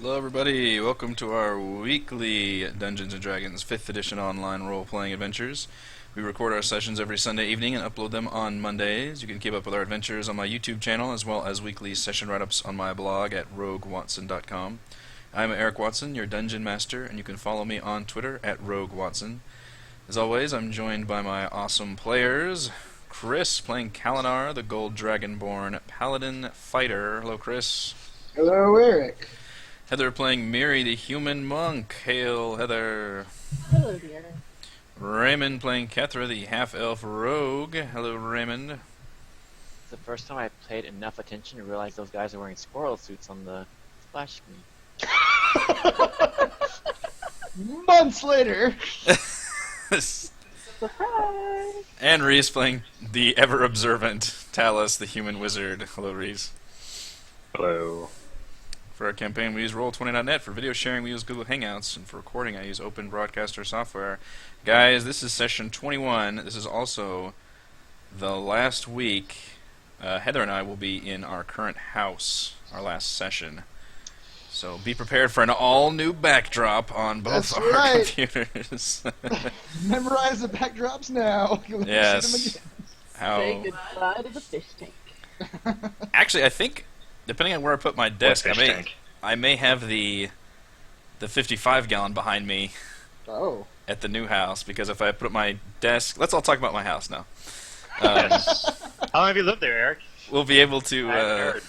Hello, everybody. Welcome to our weekly Dungeons & Dragons 5th edition online role-playing adventures. We record our sessions every Sunday evening and upload them on Mondays. You can keep up with our adventures on my YouTube channel as well as weekly session write-ups on my blog at roguewatson.com. I'm Eric Watson, your Dungeon Master, and you can follow me on Twitter at roguewatson. As always, I'm joined by my awesome players. Chris, playing Kalinar, the Gold Dragonborn Paladin Fighter. Hello, Chris. Hello, Eric. Heather playing Miri, the Human Monk. Hail, Heather. Hello, dear. Raymond playing Kethra, the Half-Elf Rogue. Hello, Raymond. It's the first time I paid enough attention to realize those guys are wearing squirrel suits on the splash screen. Months later. Surprise! And Reese playing the ever-observant Talus, the Human Wizard. Hello, Reese. Hello. For our campaign, we use Roll20.net. For video sharing, we use Google Hangouts. And for recording, I use Open Broadcaster software. Guys, this is session 21. This is also the last week. Heather and I will be in our current house, our last session. So be prepared for an all-new backdrop on both That's our right. computers. Memorize the backdrops now. You'll see Yes. them Say How? goodbye to the fish tank. again. Actually, I think, depending on where I put my desk, fish tank? I may have the 55-gallon behind me Oh. at the new house, because if I put my desk... Let's all talk about my house now. How long have you lived there, Eric? We'll be able to... I haven't heard.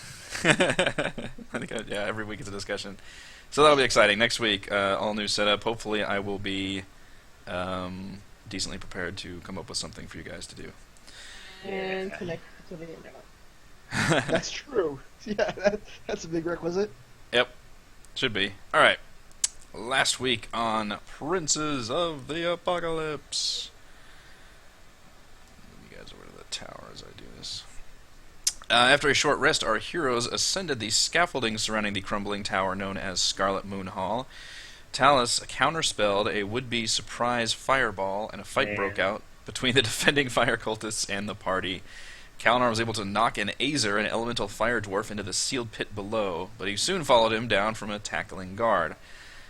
I think, yeah, every week it's a discussion. So that'll be exciting. Next week, all new setup. Hopefully I will be decently prepared to come up with something for you guys to do. And connect to the internet. That's true. Yeah, that's a big requisite. Yep, should be. Alright, last week on Princes of the Apocalypse. Move you guys over to the tower as I do this. After a short rest, our heroes ascended the scaffolding surrounding the crumbling tower known as Scarlet Moon Hall. Talus counterspelled a would-be surprise fireball, and a fight broke out between the defending fire cultists and the party. Kalinar was able to knock an Azer, an elemental fire dwarf, into the sealed pit below, but he soon followed him down from a tackling guard.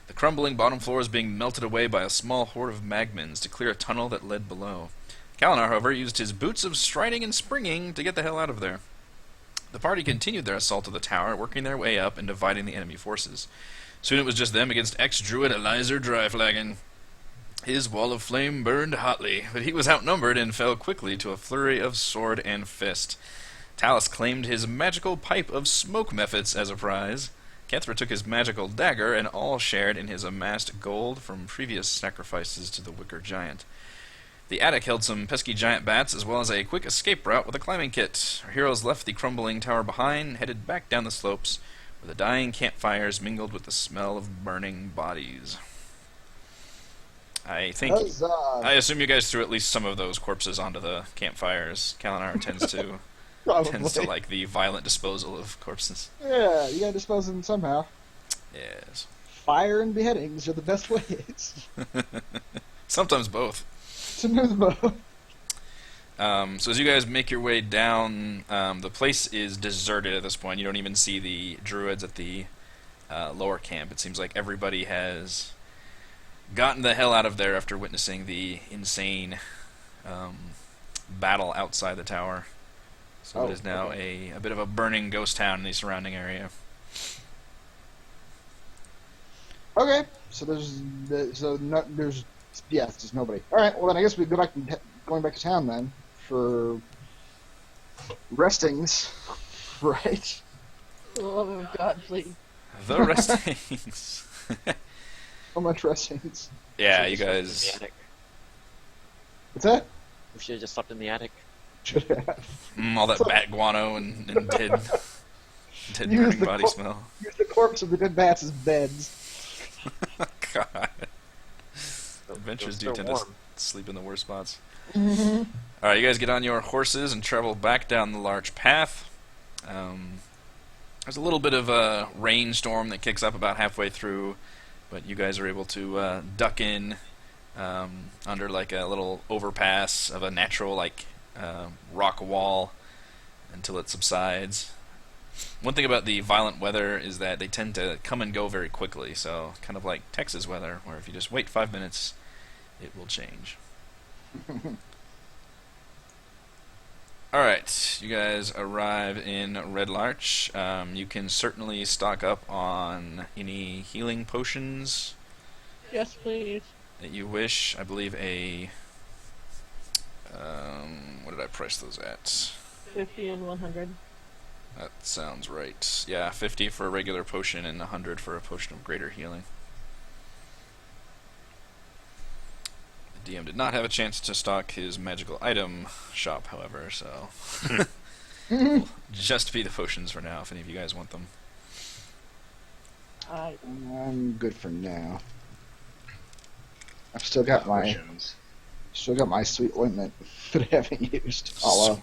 The crumbling bottom floor was being melted away by a small horde of magmins to clear a tunnel that led below. Kalinar, however, used his boots of striding and springing to get the hell out of there. The party continued their assault of the tower, working their way up and dividing the enemy forces. Soon it was just them against ex-druid Elizer Dryflagon. His wall of flame burned hotly, but he was outnumbered and fell quickly to a flurry of sword and fist. Talus claimed his magical pipe of smoke methods as a prize. Kethra took his magical dagger, and all shared in his amassed gold from previous sacrifices to the Wicker Giant. The attic held some pesky giant bats, as well as a quick escape route with a climbing kit. Our heroes left the crumbling tower behind, headed back down the slopes, where the dying campfires mingled with the smell of burning bodies. I assume you guys threw at least some of those corpses onto the campfires. Kalinar tends to Probably. like the violent disposal of corpses. Yeah, you gotta dispose of them somehow. Yes. Fire and beheadings are the best ways. Sometimes both. Sometimes both. So as you guys make your way down, the place is deserted at this point. You don't even see the druids at the lower camp. It seems like everybody has gotten the hell out of there after witnessing the insane battle outside the tower. So it is now a bit of a burning ghost town in the surrounding area. Okay, so there's nobody. All right, well then I guess we go back going back to town then for restings, right? For the love of God, please. The restings. How much restings? Yeah, you In the guys. attic. What's that? We should have just slept in the attic. Should have. All that bat guano and dead Use burning the body smell. Use the corpse of the dead bats as beds. God. Adventurers do They're tend warm. to sleep in the worst spots. Alright, you guys get on your horses and travel back down the large path. There's a little bit of a rainstorm that kicks up about halfway through, but you guys are able to duck in under like a little overpass of a natural rock wall until it subsides. One thing about the violent weather is that they tend to come and go very quickly, so kind of like Texas weather, where if you just wait 5 minutes, it will change. Alright, you guys arrive in Red Larch. You can certainly stock up on any healing potions Yes, please. that you wish. I believe what did I price those at? 50 and 100. That sounds right. Yeah, 50 for a regular potion and 100 for a potion of greater healing. The DM did not have a chance to stock his magical item shop, however, so will just be the potions for now if any of you guys want them. I'm good for now. I've still got my Potions. sweet ointment that I haven't used. Hollow.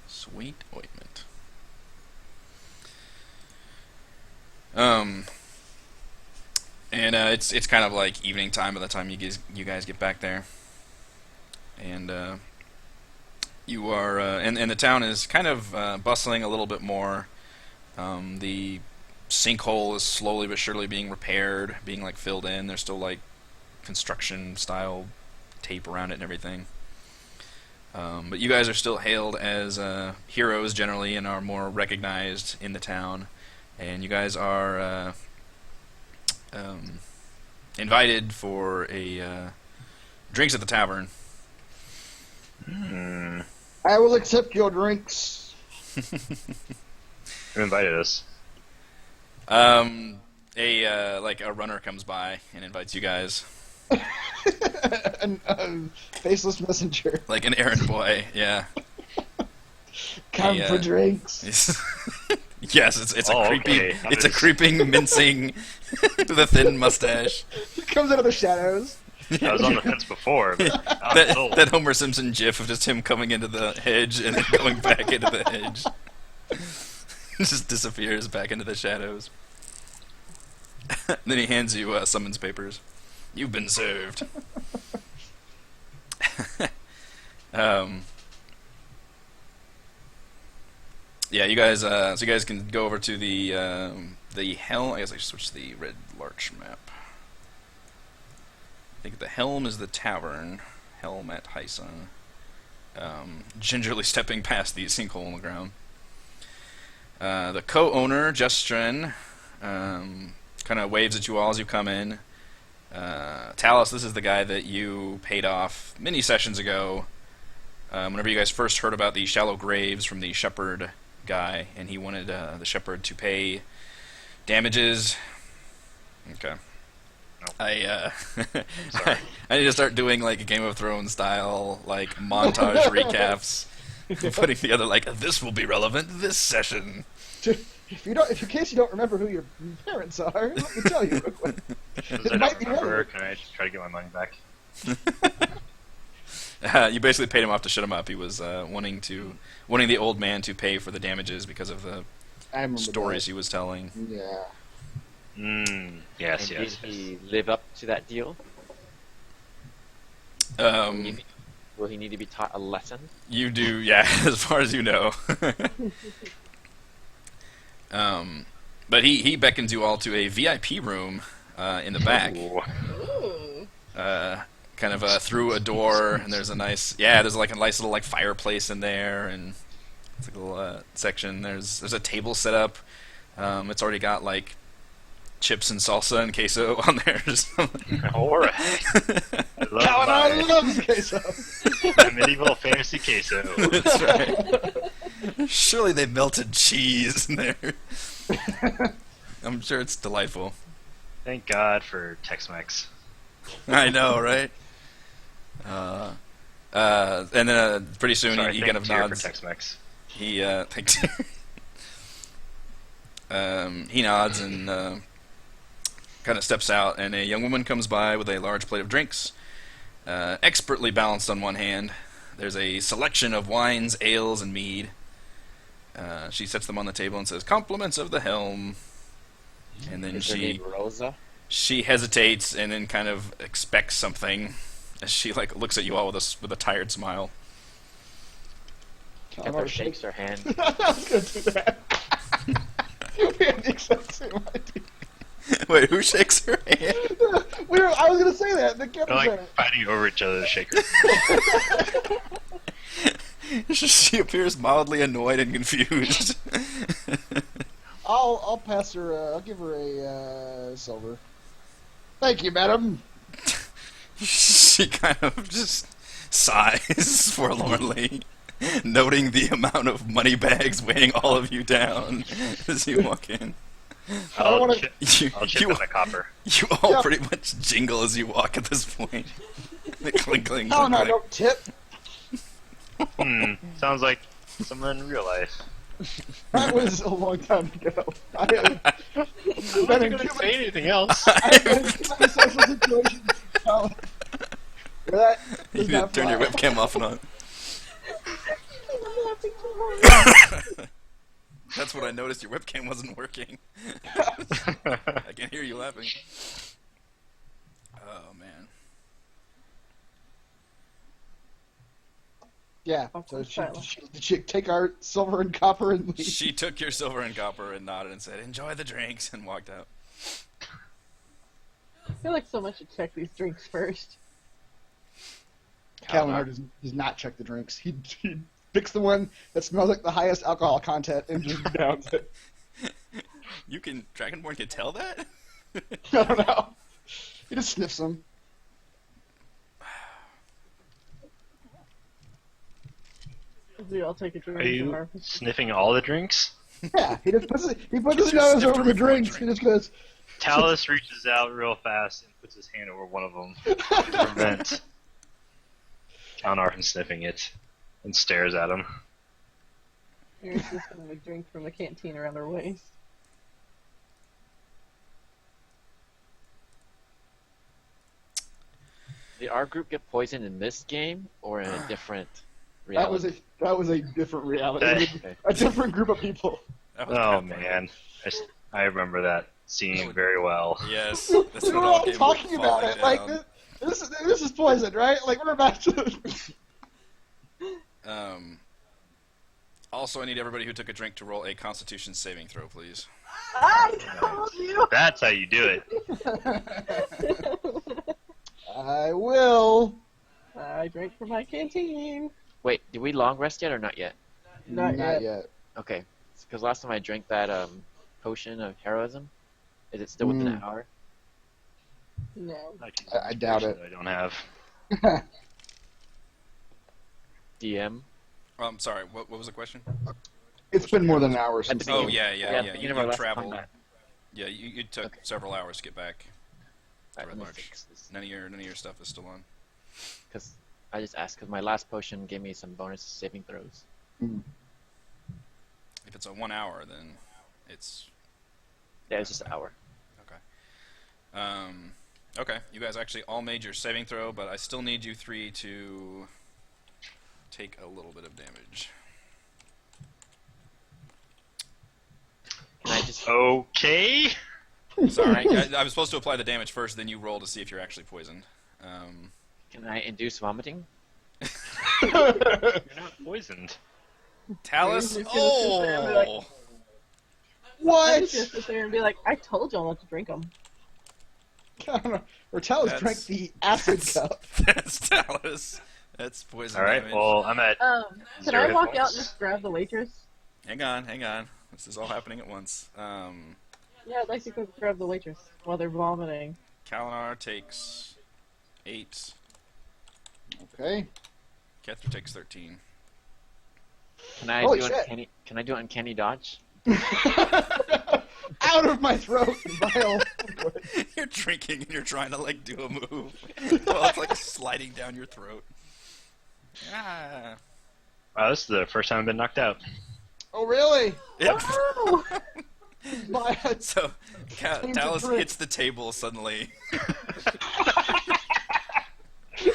Sweet ointment. And it's kind of like evening time by the time you guys get back there, and you are and the town is kind of bustling a little bit more. The sinkhole is slowly but surely being repaired, being like filled in. There's still like construction style tape around it and everything. But you guys are still hailed as heroes generally and are more recognized in the town. And you guys are invited for a drinks at the tavern. I will accept your drinks. Who invited us? A runner comes by and invites you guys. Faceless messenger. Like an errand boy, yeah. Come Hey, for drinks. Yes, it's Oh, a creepy, okay. it's a creeping, mincing, with a thin mustache. Comes out of the shadows. I was on the fence before, but I'm sold. That Homer Simpson gif of just him coming into the hedge and then going back into the hedge. Just disappears back into the shadows. Then he hands you summons papers. You've been served. Yeah, you guys. So you guys can go over to the helm. I guess I should switch to the Red Larch map. I think the helm is the tavern. Helm at Hyson. Gingerly stepping past the sinkhole in the ground. The co-owner, Justrin, kind of waves at you all as you come in. Talus, this is the guy that you paid off many sessions ago. Whenever you guys first heard about the shallow graves from the shepherd guy, and he wanted the shepherd to pay damages. Okay. Nope. I need to start doing like a Game of Thrones style like montage recaps, putting together like this will be relevant this session. In case you don't remember who your parents are, let me tell you real quick. Since I might don't be remember, relevant. can I just try to get my money back? You basically paid him off to shut him up. He was wanting the old man to pay for the damages because of the I remember stories he was telling. that. Yeah. Yes, And yes. did he live up to that deal? Will he need to be taught a lesson? You do, yeah, as far as you know. But he beckons you all to a VIP room in the back. Ooh. Ooh. Kind of through a door, and there's there's like a nice little like fireplace in there, and it's like a little section. There's a table set up. It's already got like chips and salsa and queso on there. Alright. I love I my, love queso. my medieval fantasy queso. That's right. Surely they melted cheese in there. I'm sure it's delightful. Thank God for Tex-Mex. I know, right? And then pretty soon Sorry, he thank kind of Tyr for nods. Tex-Mex. He thanks. He nods and kind of steps out, and a young woman comes by with a large plate of drinks, expertly balanced on one hand. There's a selection of wines, ales, and mead. She sets them on the table and says, "Compliments of the helm." And then Is her name Rosa? she hesitates and then kind of expects something as she like looks at you all with a tired smile. Pepper shakes her hand. I was gonna do that. We had the exact same idea. Wait, who shakes her hand? I was gonna say that. The They're camera like said it. fighting over each other to shake her. She appears mildly annoyed and confused. I'll pass her. I'll give her a silver. Thank you, madam. She kind of just sighs forlornly, noting the amount of money bags weighing all of you down as you walk in. I'll wanna- chip, You, I'll chip you, in my copper. you all Yeah. pretty much jingle as you walk at this point. The clink, clink, Oh no, clink. don't tip. Sounds like someone in real life. That was a long time ago. I been in gonna Cuban- say anything else. I've been in Cuban social situations. So, that You does need to not turn your fly. webcam off and on. I'm laughing too hard. That's what I noticed. Your webcam wasn't working. I can hear you laughing. Oh man. Yeah. So did she take our silver and copper and leave? She took your silver and copper and nodded and said, "Enjoy the drinks," and walked out. I feel like someone should check these drinks first. Calendar does not check the drinks. He picks the one that smells like the highest alcohol content and just downs it. You can Dragonborn can tell that? I don't know. He just sniffs them. We all take a drink. Are you or- sniffing all the drinks? Yeah, he just puts his Just nose sniffed over a the Rick drinks. Roll He drink. just goes, Talus reaches out real fast and puts his hand over one of them to prevent Kalnar from sniffing it and stares at him. Here's just kind of a drink from a canteen around her waist. Did our group get poisoned in this game or in a different that was reality? a different reality. Okay. A different group of people. That was Oh bad fun. man, I remember that scene very well. Yes. That's We what were all came talking about falling it. Like down. this is poison, right? Like we're about to. Also, I need everybody who took a drink to roll a Constitution saving throw, please. I told you! That's how you do it. I will. I drank from my canteen. Wait, did we long rest yet or not yet? Not yet. Okay, because last time I drank that potion of heroism, is it still within an hour? No. I doubt it. I don't have. DM. I'm sorry. What was the question? It's been more than an hour At since. the Oh beginning. yeah. at the You, beginning of our last traveled. combat. Yeah, you took Okay. several hours to get back. Alright, Red let me March. fix this. None of your stuff is still on. Because I just asked because my last potion gave me some bonus saving throws. If it's a 1 hour, then it's Yeah, it's just an hour. okay. Okay, you guys actually all made your saving throw, but I still need you three to take a little bit of damage. Can I just? Okay. Sorry, I was supposed to apply the damage first, then you roll to see if you're actually poisoned. Can I induce vomiting? You're not poisoned. Talus? You're just gonna sit there and be like- Oh! I'm What? just gonna sit there and be like, I told y'all not to drink them. Ortelis That's- drank the acid cup. That's Talus. That's poison All right. damage. Well, I'm at. Can Zero I hit walk points. out and just grab the waitress? Hang on. This is all happening at once. Yeah, I'd like to go grab the waitress while they're vomiting. Kalinar takes 8. Okay. Kethra takes 13. Can I Holy do shit. uncanny? Can I do uncanny dodge? Out of my throat, vile. You're drinking and you're trying to like do a move. Well, it's like sliding down your throat. Ah. Wow, this is the first time I've been knocked out. Oh really? Yep. My, So, Seems to Talus drink. hits the table suddenly.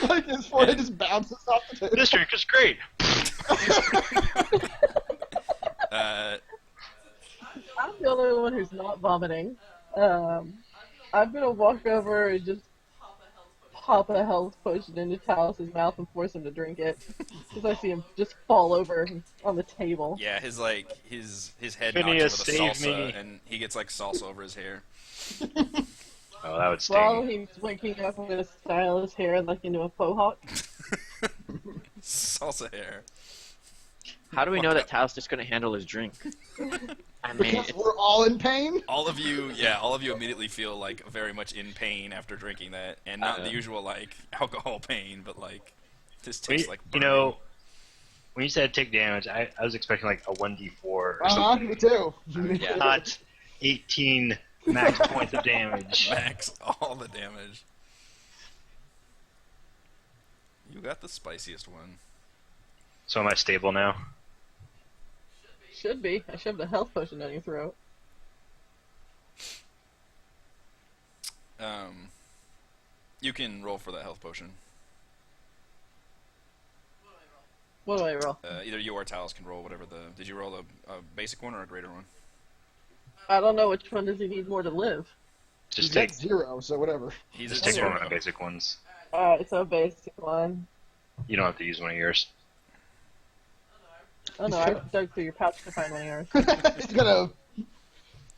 like his forehead just bounces off the table. This drink is great. I'm the only one who's not vomiting. I'm gonna walk over and just pop a health potion into Talos' mouth and force him to drink it. Because I see him just fall over on the table. Yeah, his head Phineas, knocks into the save salsa, me. and he gets like salsa over his hair. Oh, that would sting. While he's waking up with a style his hair like into a faux hawk. Salsa hair. How do we know that Talos just couldn't handle his drink? I mean, Because we're all in pain? All of you immediately feel like very much in pain after drinking that, and not the usual like alcohol pain, but like this tastes like You burning. know, when you said take damage, I was expecting like a 1d4 or something. Me too. Yeah. Not 18 max points of damage. Max all the damage. You got the spiciest one. So am I stable now? Should be. I shoved a health potion down your throat. You can roll for that health potion. What do I roll? Either you or Talos can roll whatever the. Did you roll a basic one or a greater one? I don't know which one does he need more to live. Just He's take got 0, so whatever. He's just a take one of zero. my basic ones. Alright, so basic one. You don't have to use one of yours. Oh no, I dug through your pouch to find one of yours. He's got a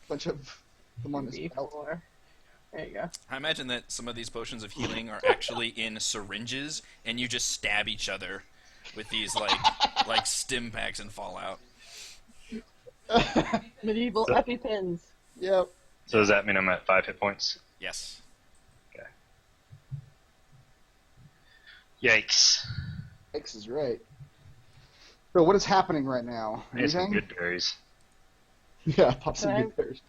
bunch of them on his belt. B4. There you go. I imagine that some of these potions of healing are actually in syringes, and you just stab each other with these like stim packs in Fallout. Medieval So- EpiPens. Yep. So does that mean I'm at 5 hit points? Yes. Okay. Yikes. X is right. Bro, what is happening right now? I need some Anything? good berries. Yeah, pop some Okay. good bears.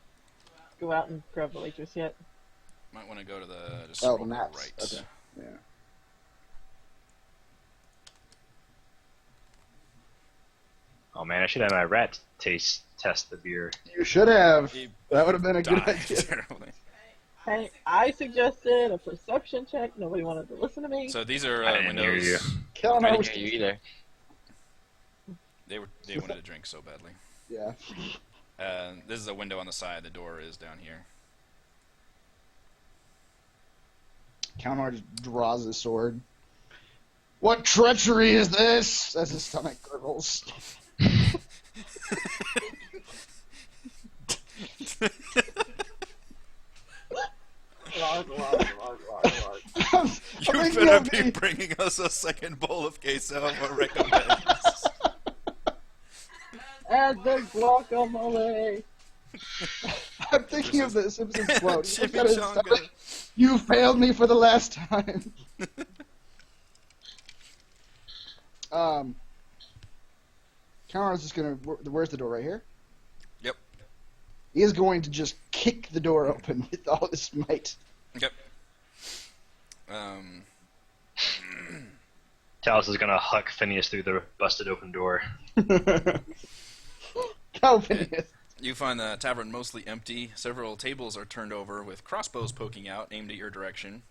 Go out and grab the waitress yet. Might want to go to the just Oh, roll the maps. right. Okay. Yeah. Oh man, I should have my rat taste test the beer. You should have. He That would have been a good died idea. terribly. Hey, I suggested a perception check. Nobody wanted to listen to me. So these are I didn't hear windows. you. Killing I our didn't hear you either. They wanted to drink so badly. Yeah. This is a window on the side. The door is down here. Counter just draws his sword. What treachery is this? As his stomach gurgles. Larg, larg, larg, larg, larg. I'm You thinking better of be the- bringing us a second bowl of queso for recompense. Add the guacamole. I'm thinking of the Simpsons quote. He's got his stomach, Chimichanga. you failed me for the last time. Counter's just gonna. Where's the door? Right here. Yep. He is going to just kick the door open with all his might. Yep. Talos is gonna huck Phineas through the busted open door. Go, Phineas. You find the tavern mostly empty. Several tables are turned over with crossbows poking out, aimed at your direction.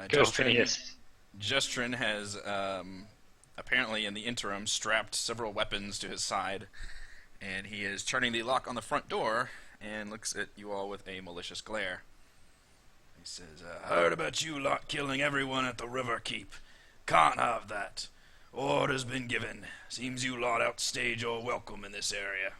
Go, Phineas. Justrin has, apparently in the interim, strapped several weapons to his side, and he is turning the lock on the front door and looks at you all with a malicious glare. He says, heard about you lot killing everyone at the River Keep. Can't have that. Order's been given. Seems you lot outstage your welcome in this area.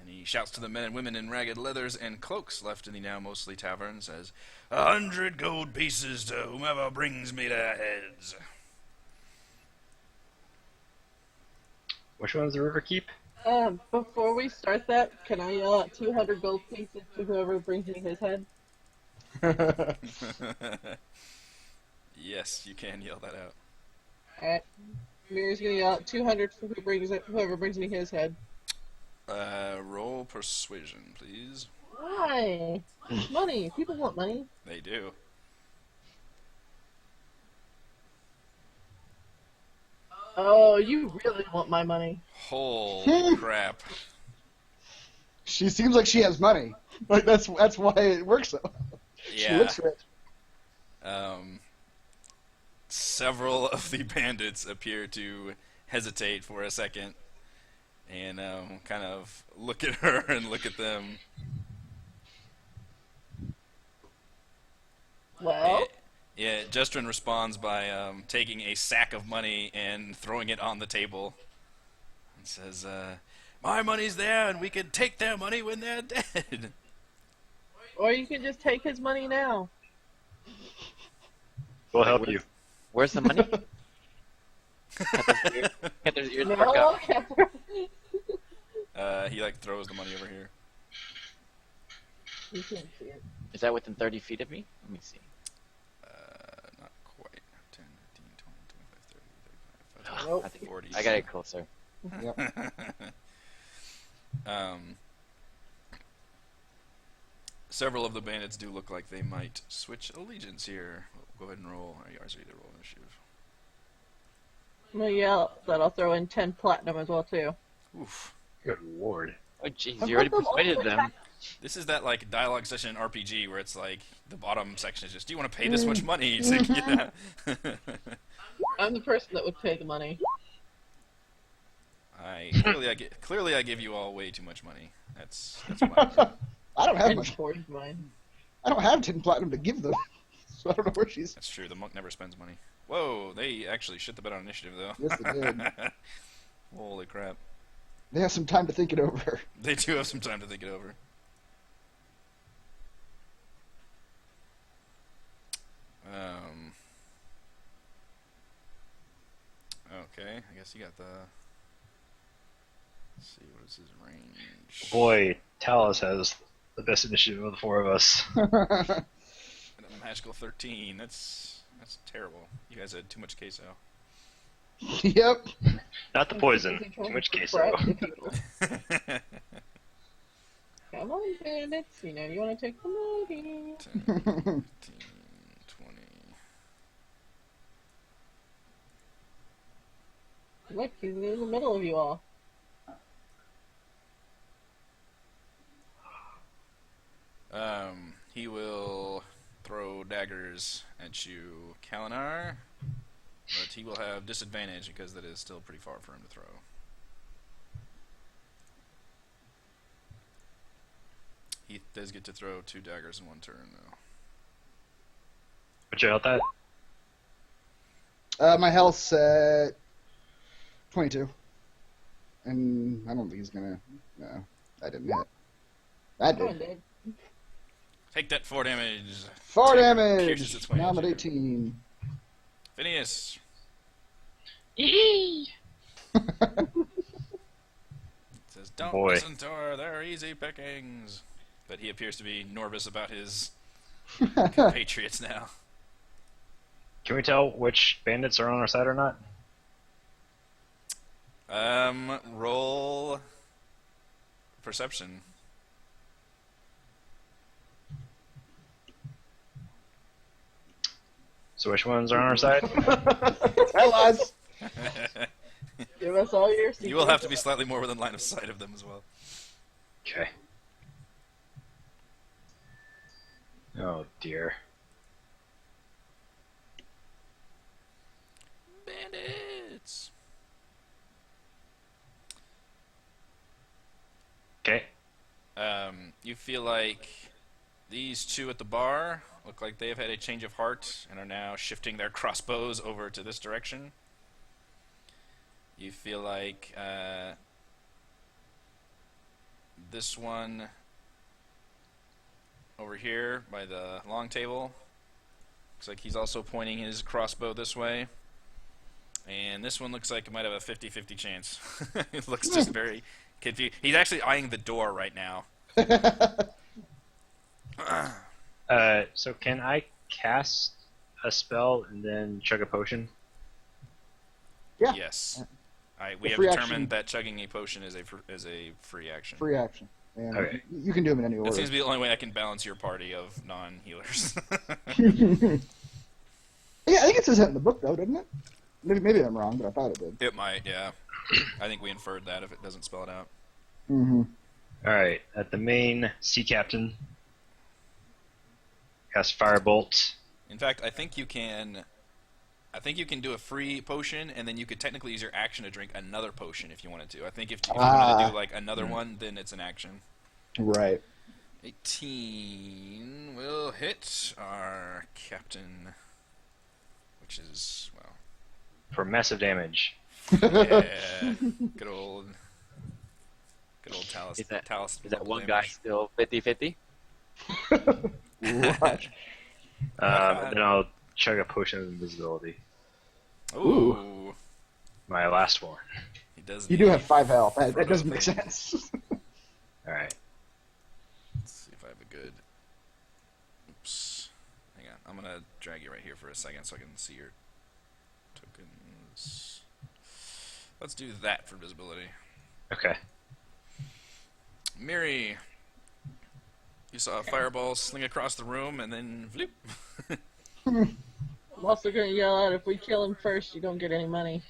And he shouts to the men and women in ragged leathers and cloaks left in the now mostly tavern, says, 100 gold pieces to whomever brings me their heads. Which one's the River Keep? Before we start that, can I yell out 200 gold pieces to whoever brings me his head? Yes, you can yell that out. Alright. Mirror's gonna yell out 200 for whoever brings me his head. Roll persuasion, please. Why? Money. People want money. They do. Oh, you really want my money. Holy crap. She seems like she has money. Like that's why it works so. She Yeah. looks rich. Several of the bandits appear to hesitate for a second and kind of look at her and look at them. Well, Yeah, Justrin responds by taking a sack of money and throwing it on the table. And says, my money's there, and we can take their money when they're dead. Or you can just take his money now. We'll help you. Where's the money? There's ears No, perk up. Catherine. He like throws the money over here. You can't see it. Is that within 30 feet of me? Let me see. Not quite. 10, 15, 20, 25, 30, 35, 40. Nope. I think 40. I got it closer. Yep. Several of the bandits do look like they might switch allegiance here. Go ahead and roll. Or you guys are either roll initiative. Well, yeah, that I'll throw in 10 platinum as well, too. Oof. Good lord. Oh jeez, I've you already got them all persuaded them. attacked. This is that like dialogue session in RPG where it's like the bottom section is just, do you want to pay this much money? It's like, yeah. I'm the person that would pay the money. Clearly I give you all way too much money. That's what I don't have And much. towards mine. I don't have 10 platinum to give them, so I don't know where she's. That's true. The monk never spends money. Whoa, they actually shit the bed on initiative though. Yes, they did. Holy crap. They have some time to think it over. They do have some time to think it over. Okay, I guess you got the. Let's see, what is his range? Boy, Talus has the best initiative of the four of us. And a magical 13. That's terrible. You guys had too much queso. Yep. Not the poison. Because he Too told much me to queso. bribe the people. Come on, bandits. You know you want to take the money. 10, 15, 20. Look, he's in the middle of you all. He will throw daggers at you, Kalinar, but he will have disadvantage because that is still pretty far for him to throw. He does get to throw 2 daggers in one turn, though. What's your health at? My health's at 22. And I don't think he's gonna. No, I didn't hit. I Come on, did. dude. Take that 4 damage. 4 Pierces its damage! way Now I'm into at you. 18. Phineas. Eee! Says, don't Boy. listen to her, they're easy pickings. But he appears to be nervous about his compatriots now. Can we tell which bandits are on our side or not? Roll perception. So which ones are on our side? Tell us! Give us all your secrets. You will have to be slightly more within line of sight of them as well. Okay. Oh dear. Bandits. Okay. You feel like these 2 at the bar look like they have had a change of heart and are now shifting their crossbows over to this direction. You feel like this one over here by the long table looks like he's also pointing his crossbow this way. And this one looks like it might have a 50-50 chance. It looks just very confused. He's actually eyeing the door right now. So can I cast a spell and then chug a potion? Yeah. Yes. We The have free determined action. that chugging a potion is a free action. Free action. And Okay. you can do them in any That order. seems to be the only way I can balance your party of non-healers. Yeah, I think it says that in the book, though, doesn't it? Maybe I'm wrong, but I thought it did. It might, yeah. I think we inferred that if it doesn't spell it out. Mm-hmm. Alright, at the main sea captain. Cast firebolt. In fact, I think you can do a free potion, and then you could technically use your action to drink another potion if you wanted to. I think if you wanted to do like another one, then it's an action. Right. 18 will hit our captain. which is, well, For massive damage. yeah, good old Talus. Is that Talus is that level one guy damage. still 50-50? What? Then I'll chug a potion of invisibility. Ooh, My last one. he does. You need do have 5 health. That Frodo doesn't make thing. sense. Alright. Let's see if I have a good. Oops. Hang on. I'm gonna drag you right here for a second so I can see your tokens. Let's do that for visibility. Okay. Miri, you saw a fireball sling across the room and then vloop. I'm also gonna yell out, if we kill him first, you don't get any money.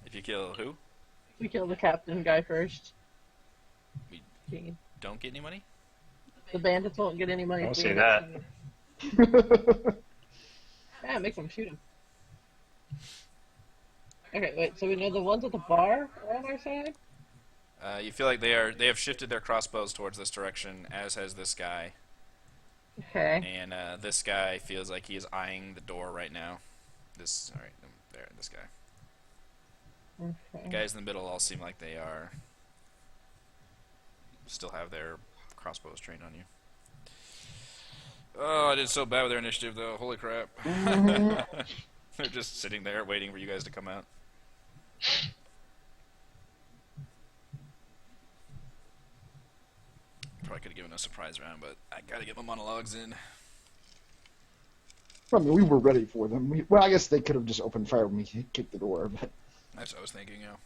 If you kill who? If we kill the captain guy first. We Okay. don't get any money? The bandits won't get any money. Don't if we say end up that. shooting him. Yeah, make them shoot him. Okay, wait, so we know the ones at the bar are on our side? You feel like they have shifted their crossbows towards this direction, as has this guy. Okay. And this guy feels like he is eyeing the door right now. This, alright, there, this guy. The Okay. guys in the middle all seem like they are still have their crossbows trained on you. Oh, I did so bad with their initiative, though. Holy crap. They're just sitting there waiting for you guys to come out. Probably could have given a surprise round, but I gotta get my monologues in. I mean, we were ready for them. Well, I guess they could have just opened fire when we kicked the door, but That's what I was thinking, yeah.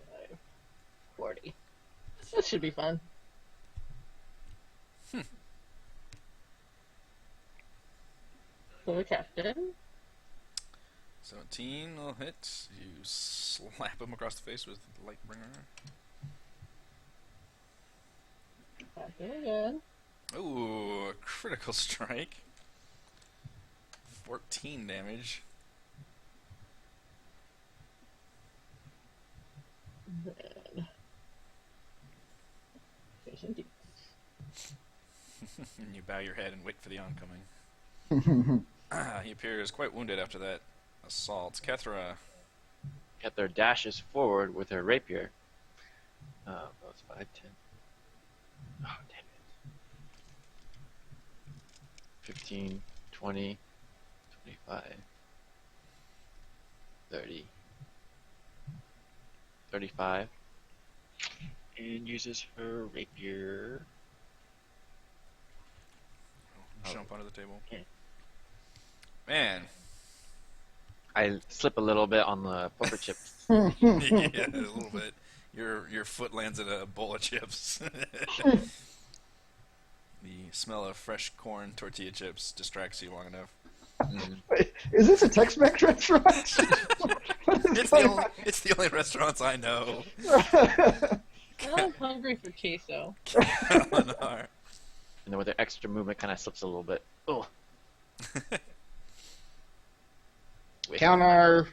Five, 40. This should be fun. So the captain. 17 will hit. You slap him across the face with Lightbringer. Captain again. Ooh, a critical strike. 14 damage. Then. Jason D. And you bow your head and wait for the oncoming. He appears quite wounded after that assault. Kethra. Get their dashes forward with her rapier. That was 5, 10. Oh, damn it. 15, 20, 25, 30, 35. And uses her rapier. Jump onto the table. Okay. Man. I slip a little bit on the poker chips. Yeah, a little bit. Your foot lands in a bowl of chips. The smell of fresh corn tortilla chips distracts you long enough. wait, is this a Tex-Mex restaurant? It's the only restaurants I know. I'm hungry for queso. Eleanor. And then with the extra movement, kind of slips a little bit. Oh. Counar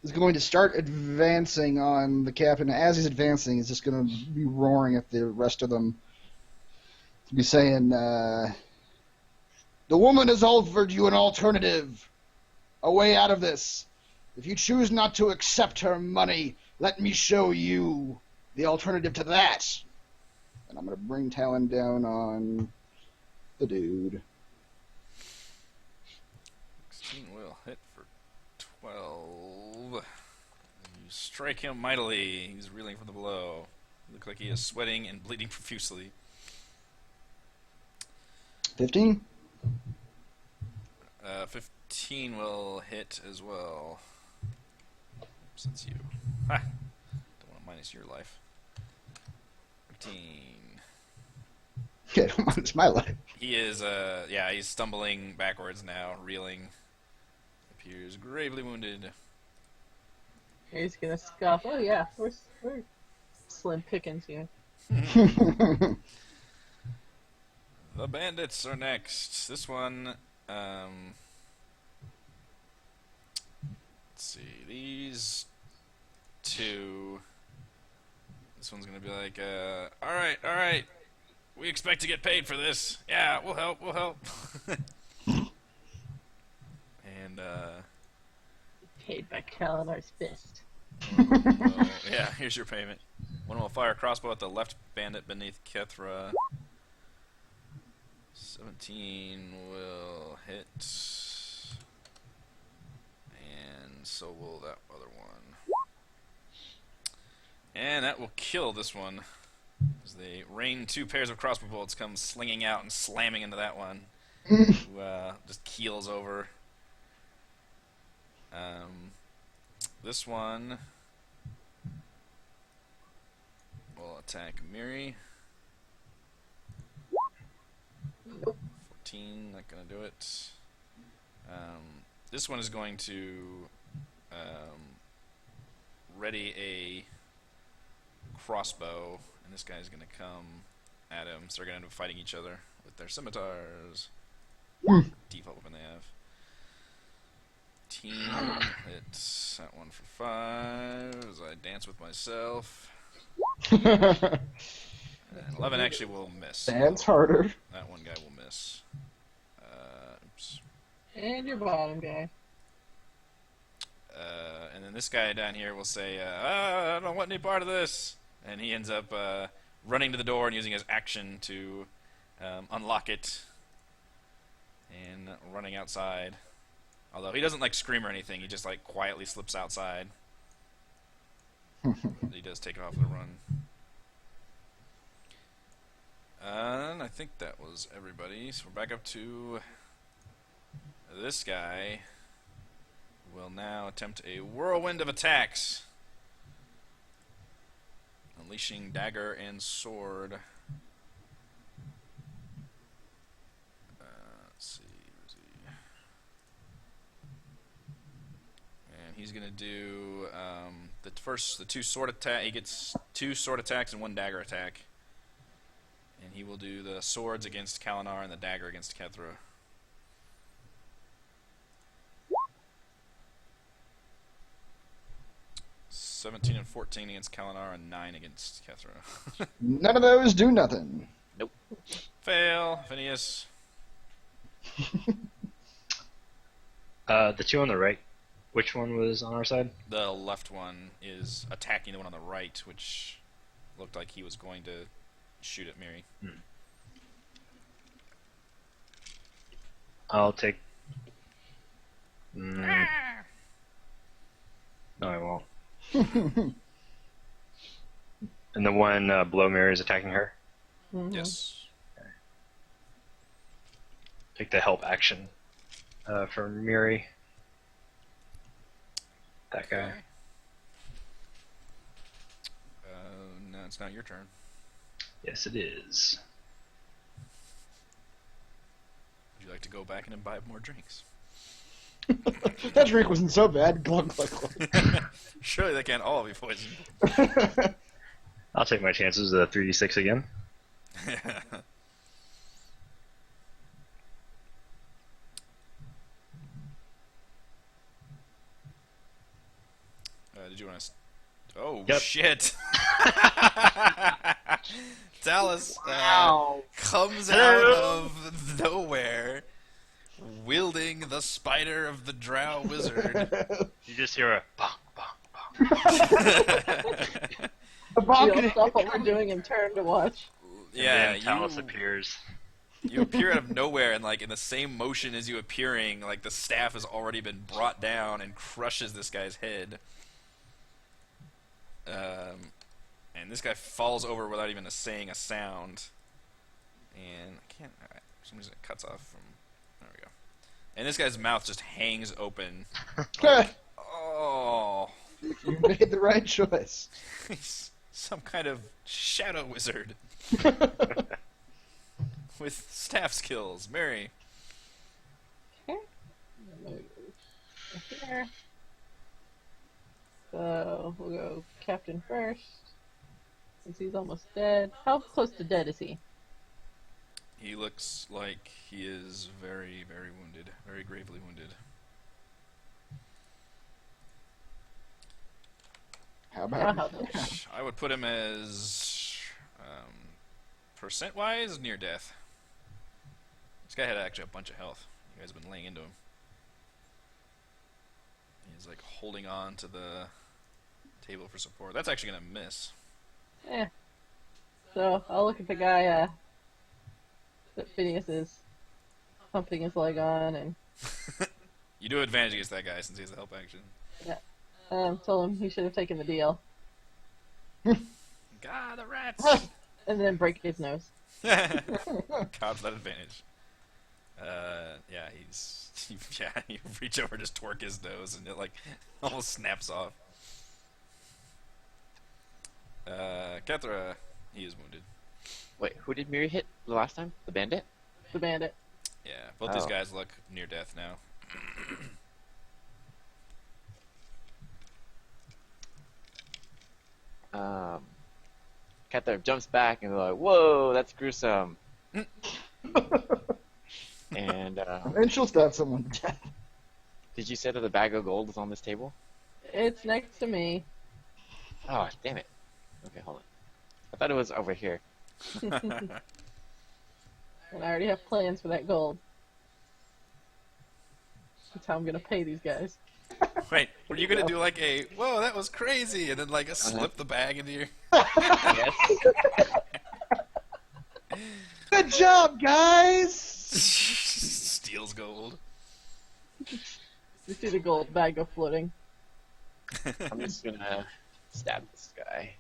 is going to start advancing on the captain. As he's advancing, he's just going to be roaring at the rest of them. He'll be saying, the woman has offered you an alternative, a way out of this. If you choose not to accept her money, let me show you the alternative to that. And I'm going to bring Talon down on the dude. 16 will hit for 12. You strike him mightily. He's reeling from the blow. You look like he is sweating and bleeding profusely. 15? 15 will hit as well. Since you... Ha! Don't want to minus your life. 15. Yeah, it's my life. He is, he's stumbling backwards now, reeling. Appears gravely wounded. He's gonna scoff. Oh yeah, we're slim pickings here. The bandits are next. This one, let's see, these two This one's gonna be like, all right. We expect to get paid for this. Yeah, we'll help. And, Paid by Kalinar's fist. yeah, here's your payment. One will fire a crossbow at the left bandit beneath Kethra. 17 will hit. And so will that other one. And that will kill this one. As they rain 2 pairs of crossbow bolts come slinging out and slamming into that one. Who just keels over. This one will attack Miri. 14, not gonna do it. This one is going to ready a crossbow, and this guy's gonna come at him. So they're gonna end up fighting each other with their scimitars. Default weapon they have. 18 hits that one for 5 as I dance with myself. And 11 actually will miss. Dance harder. That one guy will miss. Oops. And your bottom guy. And then this guy down here will say, I don't want any part of this. And he ends up running to the door and using his action to unlock it. And running outside. Although he doesn't like scream or anything, he just like quietly slips outside. He does take off with a run. And I think that was everybody. So we're back up to this guy. Will now attempt a whirlwind of attacks, unleashing dagger and sword. Let's see. And he's gonna do the 2 sword attack. He gets 2 sword attacks and 1 dagger attack. And he will do the swords against Kalinar and the dagger against Kethra. "17 and 14 against Kalinar and 9 against Kethra." None of those do nothing. Nope. Fail, Phineas. The 2 on the right. Which one was on our side? The left one is attacking the one on the right, which looked like he was going to shoot at Miri. I'll take. No, I won't. And the one below Mary is attacking her. Mhm. Yes. Take the help action for Miri. That guy. Okay. No, it's not your turn. Yes, it is. Would you like to go back and imbibe more drinks? That drink wasn't so bad. Glug, glug, glug. Surely they can't all be poisoned. I'll take my chances. 3d6 again. Did you want to? Oh Yep. shit! Dallas Wow. comes out Hello. of nowhere, wielding the spider of the Drow wizard. You just hear a bonk, bonk, bonk. The We bonk all and stop what we're doing and turn to watch. Yeah, and then Talus you appears. you appear out of nowhere, and like in the same motion as you appearing, like the staff has already been brought down and crushes this guy's head. And this guy falls over without even saying a sound. And I can't. Alright, for some reason it cuts off from. There we go. And this guy's mouth just hangs open. Oh, You made the right choice. he's some kind of shadow wizard with staff skills. Mary. Okay. Move here. So we'll go Captain first, since he's almost dead. How close to dead is he? He looks like he is very, very wounded, very gravely wounded. How about I would put him as percent-wise near death. This guy had actually a bunch of health. You guys have been laying into him. He's like holding on to the table for support. That's actually gonna miss. Yeah. So I'll look at the guy that Phineas is humping his leg on, and You do advantage against that guy since he has a help action. tell him he should have taken the deal, God, the rats! and then break his nose. Cobb's that advantage. Yeah, you reach over, just twerk his nose, and it like almost snaps off. Kethra, he is wounded. Wait, who did Miri hit the last time? The bandit? The bandit. Yeah, both these Oh. guys look near death now. Cather jumps back and they're like, "Whoa, that's gruesome." And And she'll stab someone to death. did you say that the bag of gold is on this table? It's next to me. Oh, damn it. Okay, hold on. I thought it was over here. And I already have plans for that gold. That's how I'm gonna pay these guys. Wait, were you gonna do like a whoa, that was crazy, and then like slip the bag into your? Yes. Good job, guys! Steals gold. You see the gold bag go floating. I'm just gonna stab this guy.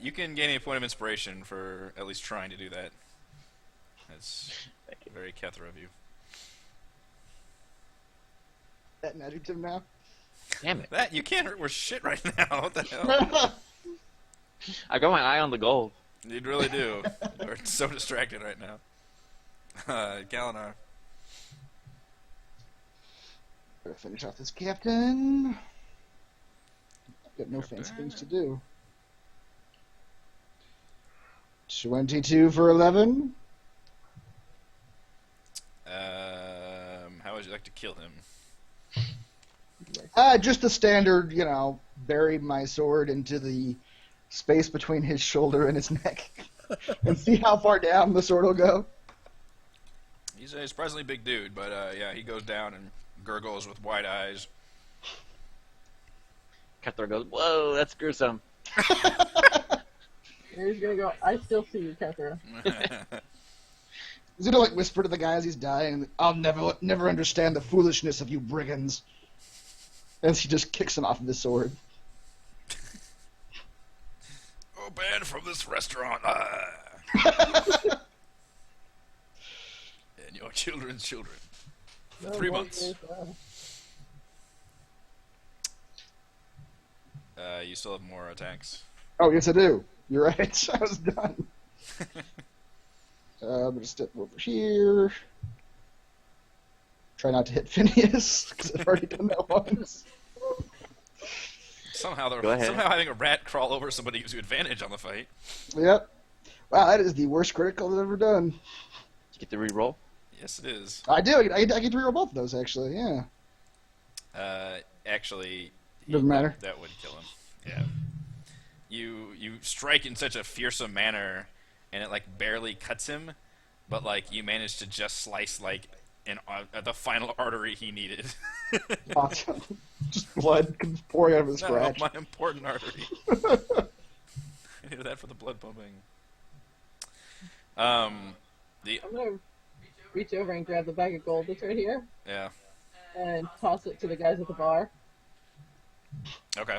You can gain a point of inspiration for at least trying to do that. That's Thank you. very Kethra of you. That an adjective now? Damn it. That you can't hurt worse shit right now. What the hell? I got my eye on the gold. You really do. You're so distracted right now. Galinar. Gotta finish off this captain. Got no fancy things to do. 22 for 11. How would you like to kill him? Just the standard, bury my sword into the space between his shoulder and his neck, and see how far down the sword will go. He's a surprisingly big dude, but yeah, he goes down and gurgles with wide eyes. Cather goes, "Whoa, that's gruesome." He's gonna go, I still see you, Kethra. He's gonna whisper to the guy as he's dying, "I'll never understand the foolishness of you brigands." And he just kicks him off of his sword. Oh, banned from this restaurant. And your children's children. For 3 months. You still have more attacks. Oh, yes, I do. You're right. I was done. I'm gonna step over here. Try not to hit Phineas, because I've already done that once. Somehow Go ahead. having a rat crawl over somebody gives you advantage on the fight. Yep. Wow, that is the worst critical I've ever done. Did you get the reroll? Yes, it is. I do. I get to reroll both of those, actually. Yeah. Actually, Doesn't matter. That would kill him. Yeah. You strike in such a fearsome manner, and it like barely cuts him, but like you manage to just slice like the final artery he needed. Awesome. Just blood comes pouring out of his No, scratch. my important artery. I needed that for the blood pumping. I'm gonna reach over and grab the bag of gold that's right here Yeah. and toss it to the guys at the bar. Okay.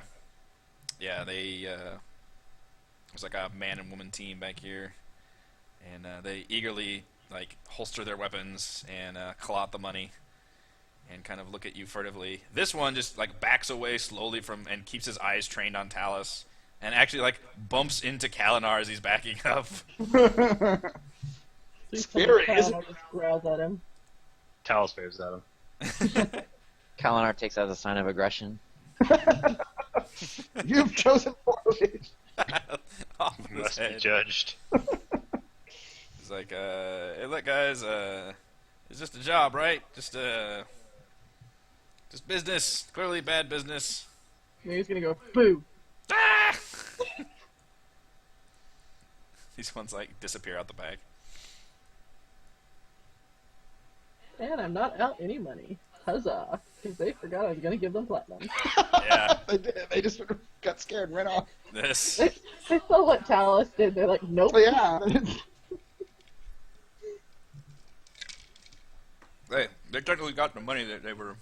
Yeah, there's like a man and woman team back here, and they eagerly like holster their weapons and claw out the money, and kind of look at you furtively. This one just like backs away slowly from and keeps his eyes trained on Talus, and actually like bumps into Kalinar as he's backing up. Scary, Someone isn't it? just growls at him. Talos waves at him. Kalinar takes that as a sign of aggression. You've chosen poorly. Off of his Must be head. judged. He's like, hey, look, guys, it's just a job, right? Just business. Clearly bad business. And he's gonna go, boo. Ah! These ones like disappear out the bag. And I'm not out any money. Huzzah! Because they forgot I was going to give them platinum. Yeah. They did. They just got scared and ran off. This. They saw what Talos did. They're like, nope. Oh, yeah. They technically got the money that they were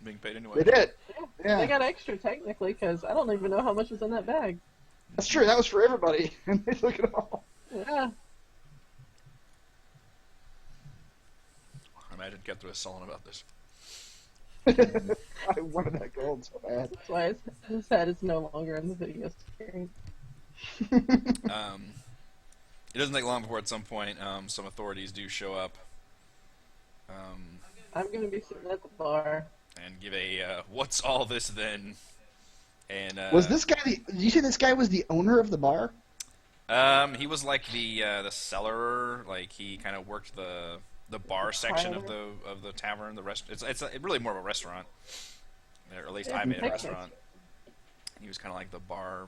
being paid anyway. They did. Yeah. They Yeah. got extra technically because I don't even know how much was in that bag. That's true. That was for everybody. And they took it all. Yeah. Imagine Kethra was sullen about this. I wanted that gold so bad. That's why his head is no longer in the video screen. It doesn't take long before at some point some authorities do show up I'm going to be sitting at the bar. and give a what's all this then? And Was this guy the? Did you say this guy was the owner of the bar? he was like the cellarer, like he kind of worked the bar section of the tavern, the rest. It's really more of a restaurant, or at least I made a Texas. restaurant. He was kind of like the bar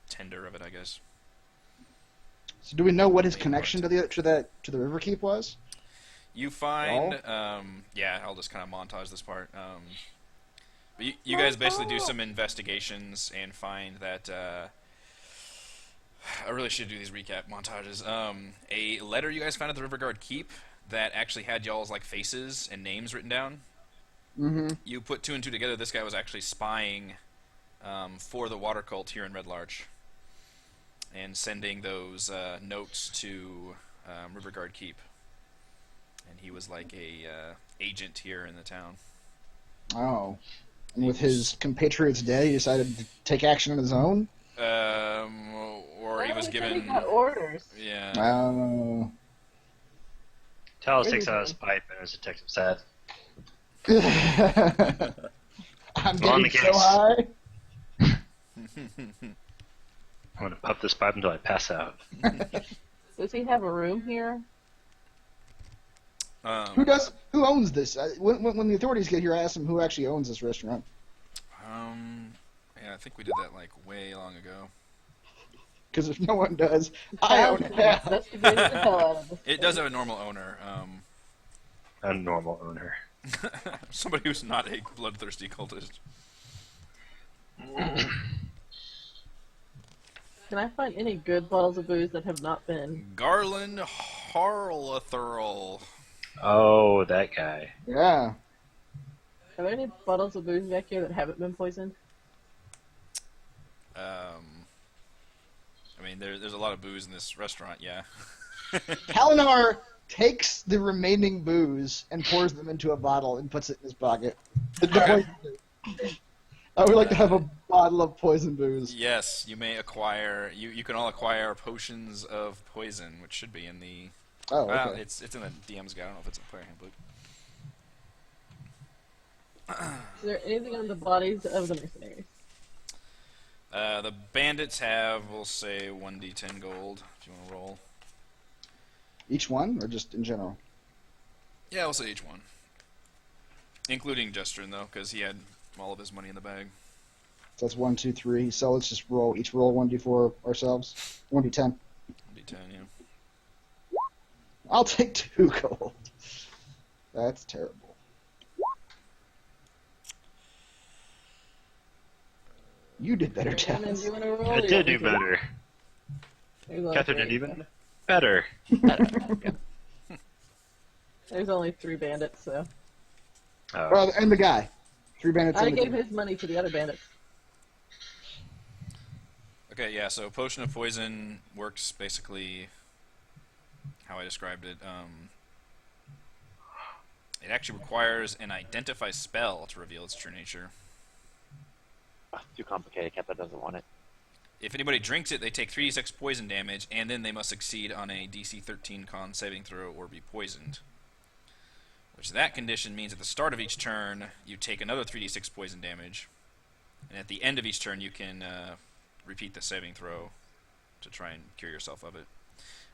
tender of it, I guess. So do we know what his connection to the River Keep was? You find, yeah, I'll just kind of montage this part. But you guys basically do some investigations and find that I really should do these recap montages. A letter you guys found at the Riverguard Keep that actually had y'all's like faces and names written down. Mm-hmm. You put two and two together. This guy was actually spying for the water cult here in Red Larch and sending those notes to Riverguard Keep. And he was like a agent here in the town. Oh. And with his compatriots dead, he decided to take action on his own? Or he was He given... got orders. Yeah. Oh. Talos takes out his pipe and his detective's hat. I'm On getting the so case. high. I'm gonna puff this pipe until I pass out. Does he have a room here? Who owns this? When the authorities get here, I ask them who actually owns this restaurant. Yeah, I think we did that like way long ago. Because if no one does, I own it now. That's the the hell out of this. It does have a normal owner. A normal owner. Somebody who's not a bloodthirsty cultist. Can I find any good bottles of booze that have not been? Garland Harlathurl. Oh, that guy. Yeah. Are there any bottles of booze back here that haven't been poisoned? I mean, there's a lot of booze in this restaurant, yeah. Halinar takes the remaining booze and pours them into a bottle and puts it in his pocket. I would like to have a bottle of poison booze. Yes, you may acquire. You can all acquire potions of poison, which should be in the. Oh, Well, okay. it's in the DM's guide. I don't know if it's in the player handbook. Is there anything on the bodies of the mercenaries? The bandits have, we'll say, 1d10 gold, if you want to roll. Each one, or just in general? Yeah, we'll say each one. Including Jestrin, though, because he had all of his money in the bag. So that's 1, 2, 3. So let's just roll. Each roll 1d4 ourselves. 1d10. 1d10, yeah. I'll take 2 gold. That's terrible. You did better, Shannon, Tess. you want to roll? I or you did want me do to? better. There's only Catherine three, did even better. There's only 3 bandits, so Oh. Well, and the guy. 3 bandits. I and the gave guy. his money to the other bandits. Okay, yeah, so Potion of Poison works basically how I described it. It actually requires an identify spell to reveal its true nature. Too complicated. Kepler doesn't want it. If anybody drinks it, they take 3d6 poison damage, and then they must succeed on a DC 13 con saving throw or be poisoned. Which that condition means at the start of each turn, you take another 3d6 poison damage, and at the end of each turn, you can repeat the saving throw to try and cure yourself of it.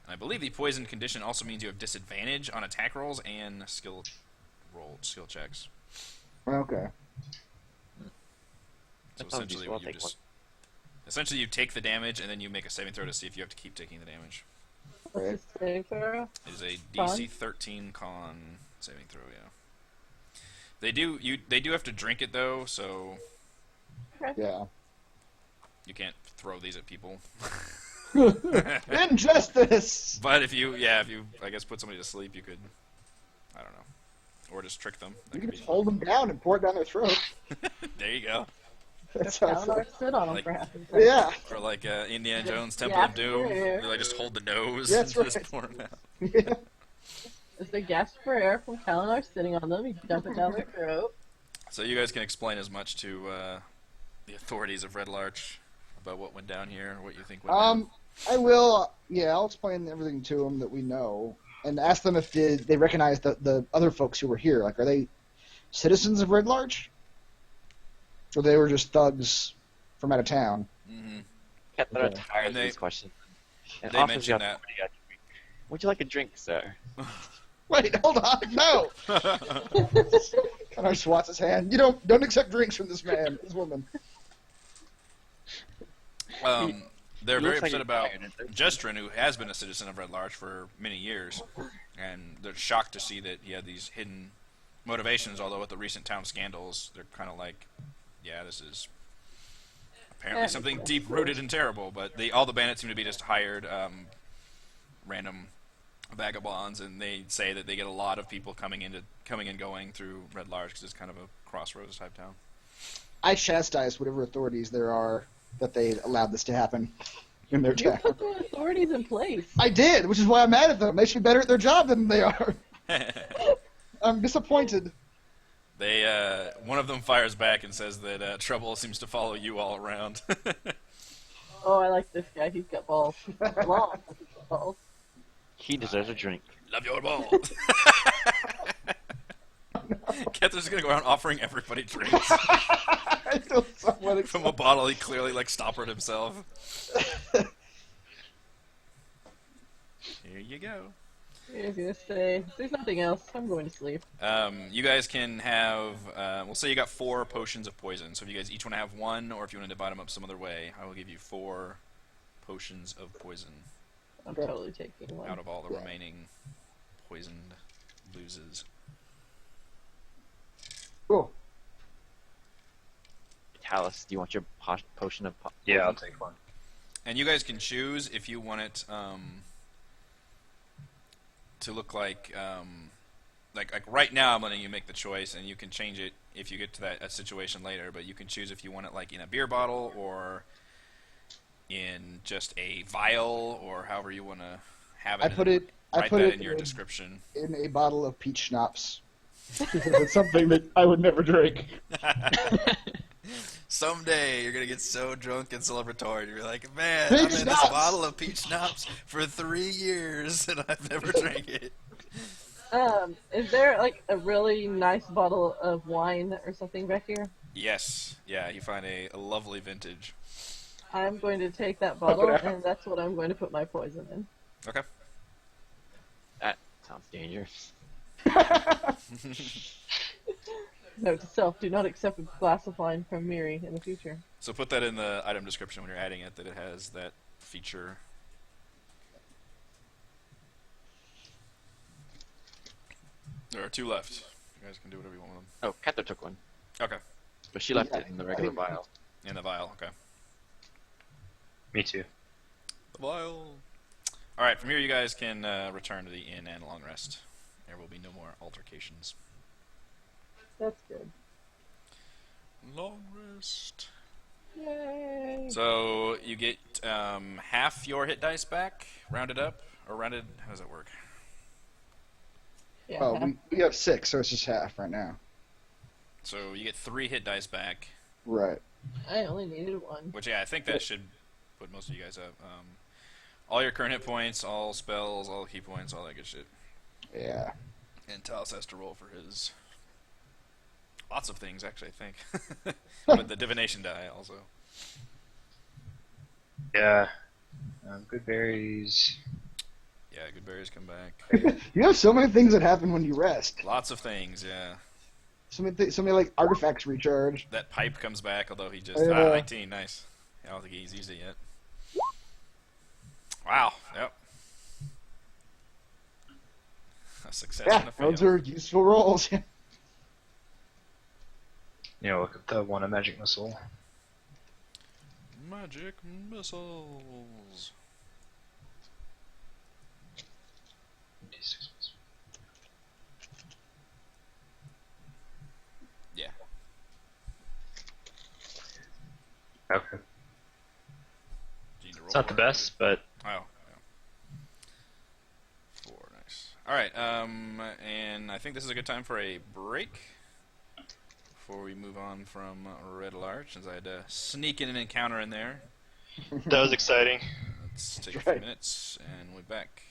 And I believe the poison condition also means you have disadvantage on attack rolls and skill checks. Okay. So That sounds essentially, useful. I'll you take just Essentially, you take the damage, and then you make a saving throw to see if you have to keep taking the damage. What's his saving throw? It is a Con? DC 13 con saving throw, yeah. They do have to drink it, though, so Yeah. you can't throw these at people. Injustice! But if you, I guess, put somebody to sleep, you could, I don't know. Or just trick them. That You could can be just hold them down and pour it down their throat. There you go. That's how Count our it's sit on him Like- for half the time. Yeah. Or like Indiana Jones, Yeah, Temple of Doom, yeah. where they just hold the nose That's and just right. pour them out. Yeah. As they gasp for air from Kalinar sitting on them, you dump it down their throat. So you guys can explain as much to the authorities of Red Larch about what went down here, what you think went down. I will. Yeah, I'll explain everything to them that we know, and ask them if they recognize the other folks who were here. Like, are they citizens of Red Larch, or they were just thugs from out of town? Mm-hmm. Kept that Okay. tired And of these questions. And they offers mentioned you that. up, "What do you got to drink?" Would you like a drink, sir? Wait, hold on, no. Connor swats his hand. You don't accept drinks from this man, this woman. They're He very looks like upset he's about tired and thirsty. Jestrin, who has been a citizen of Red Larch for many years, and they're shocked to see that he had these hidden motivations. Although with the recent town scandals, they're kind of like, yeah, this is apparently something deep-rooted and terrible. But all the bandits seem to be just hired random vagabonds, and they say that they get a lot of people coming and going through Red Larch because it's kind of a crossroads type town. I chastised whatever authorities there are that they allowed this to happen in their You town. put the authorities in place. I did, which is why I'm mad at them. They should be better at their job than they are. I'm disappointed. One of them fires back and says that trouble seems to follow you all around. Oh, I like this guy. He's got balls. He's got long balls. He deserves a drink. Love your balls. Kether's gonna go around offering everybody drinks I feel somewhat from a bottle he clearly stoppered himself. Here you go. I was gonna say, if there's nothing else, I'm going to sleep. You guys can have. We'll say you got 4 potions of poison. So if you guys each want to have one, or if you want to divide them up some other way, I will give you 4 potions of poison I'm totally taking one. out of all the Yeah. remaining poisoned loses. Cool. Talus, do you want your potion of Yeah, I'll take one. And you guys can choose if you want it to look like right now I'm letting you make the choice, and you can change it if you get to that situation later. But you can choose if you want it like in a beer bottle or in just a vial, or however you want to have it. I put it in your description. in a bottle of peach schnapps. It's something that I would never drink. Someday you're gonna get so drunk and celebratory, you're like, man, Peach I've had this schnapps!" bottle of peach schnapps for 3 years and I've never drank it. Is there like a really nice bottle of wine or something back here? Yes, yeah, you find a lovely vintage. I'm going to take that bottle, and that's what I'm going to put my poison in. Okay. That sounds dangerous. Note to self: do not accept a glass of wine from Miri in the future. So put that in the item description when you're adding it, that it has that feature. There are 2 left. You guys can do whatever you want with them. Oh, Kether took one, Okay. but she left Yeah. it in the regular vial. In the vial, okay. Me too. The vial. Alright, from here you guys can return to the inn and long rest. There will be no more altercations. That's good. Long rest. Yay! So you get half your hit dice back, rounded up, or rounded. How does that work? Yeah. Oh, we have 6, so it's just half right now. So you get 3 hit dice back, Right. I only needed one. which I think that should put most of you guys up. All your current hit points, all spells, all key points, all that good shit. Yeah. And Talos has to roll for his lots of things, actually. I think, but the divination die also. Yeah. Good berries. Yeah, good berries come back. You have so many things that happen when you rest. Lots of things, yeah. So many like artifacts recharge. That pipe comes back, although he just Yeah. 19, nice. I don't think he's used it yet. Wow. Yep. A success and Yeah, a fail. those are useful rolls. Look at the one a magic missile. Magic missiles. D6 plus. Yeah. Okay. Do you need to roll It's not the for it? best, but Oh. Yeah. 4, nice. Alright, and I think this is a good time for a break before we move on from Red Larch, since I had to sneak in an encounter in there. that was exciting. Let's take That's a few right. minutes, and we'll be back.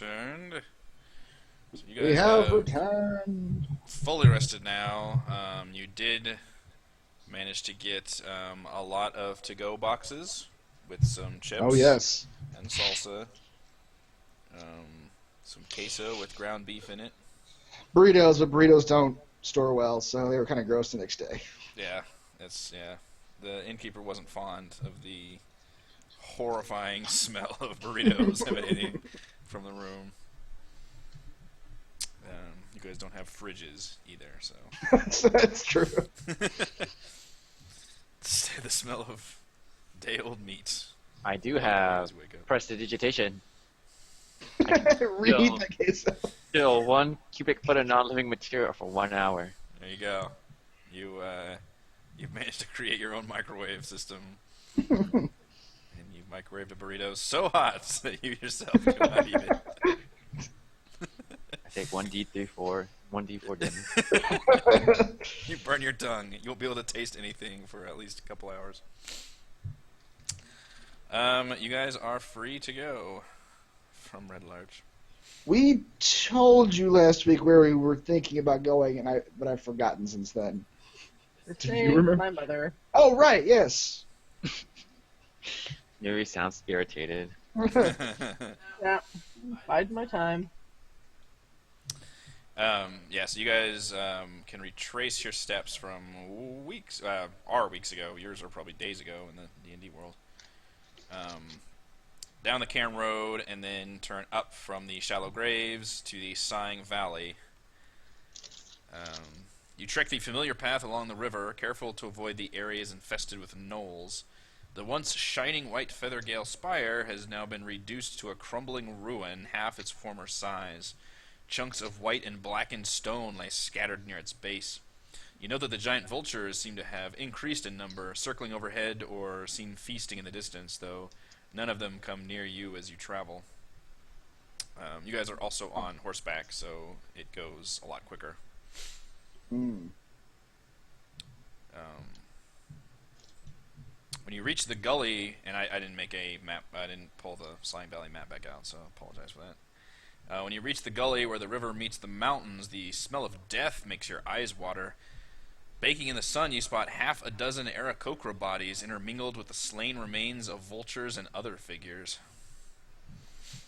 returned. So you We guys have returned. fully rested now. You did manage to get a lot of to-go boxes with some chips. Oh yes. And salsa. Some queso with ground beef in it. Burritos, but burritos don't store well, so they were kind of gross the next day. Yeah, the innkeeper wasn't fond of the horrifying smell of burritos emanating from the room. You guys don't have fridges either, so That's true. the smell of day-old meat. I do have Wake up. prestidigitation. Read the case. Still 1 cubic foot of non-living material for 1 hour. There you go. You've managed to create your own microwave system. And you've microwaved a burrito so hot that you yourself cannot eat it. I take 1d4 damage. You burn your tongue. You won't be able to taste anything for at least a couple hours. You guys are free to go from Red Larch. We told you last week where we were thinking about going, but I've forgotten since then. Do you remember? My mother. Oh right, yes. Yuri sounds irritated. Yeah. Bide my time. So you guys can retrace your steps from our weeks ago. Yours are probably days ago in the D&D world. Down the Cairn Road, and then turn up from the Shallow Graves to the Sighing Valley. You trek the familiar path along the river, careful to avoid the areas infested with gnolls. The once shining white Feathergale spire has now been reduced to a crumbling ruin, half its former size. Chunks of white and blackened stone lay scattered near its base. You know that the giant vultures seem to have increased in number, circling overhead or seen feasting in the distance, though none of them come near you as you travel. You guys are also on horseback, so it goes a lot quicker. Hmm. When you reach the gully, and I didn't make a map, I didn't pull the Sighing Valley map back out, so I apologize for that. When you reach the gully where the river meets the mountains, the smell of death makes your eyes water. Baking in the sun, you spot half a dozen Aarakocra bodies intermingled with the slain remains of vultures and other figures.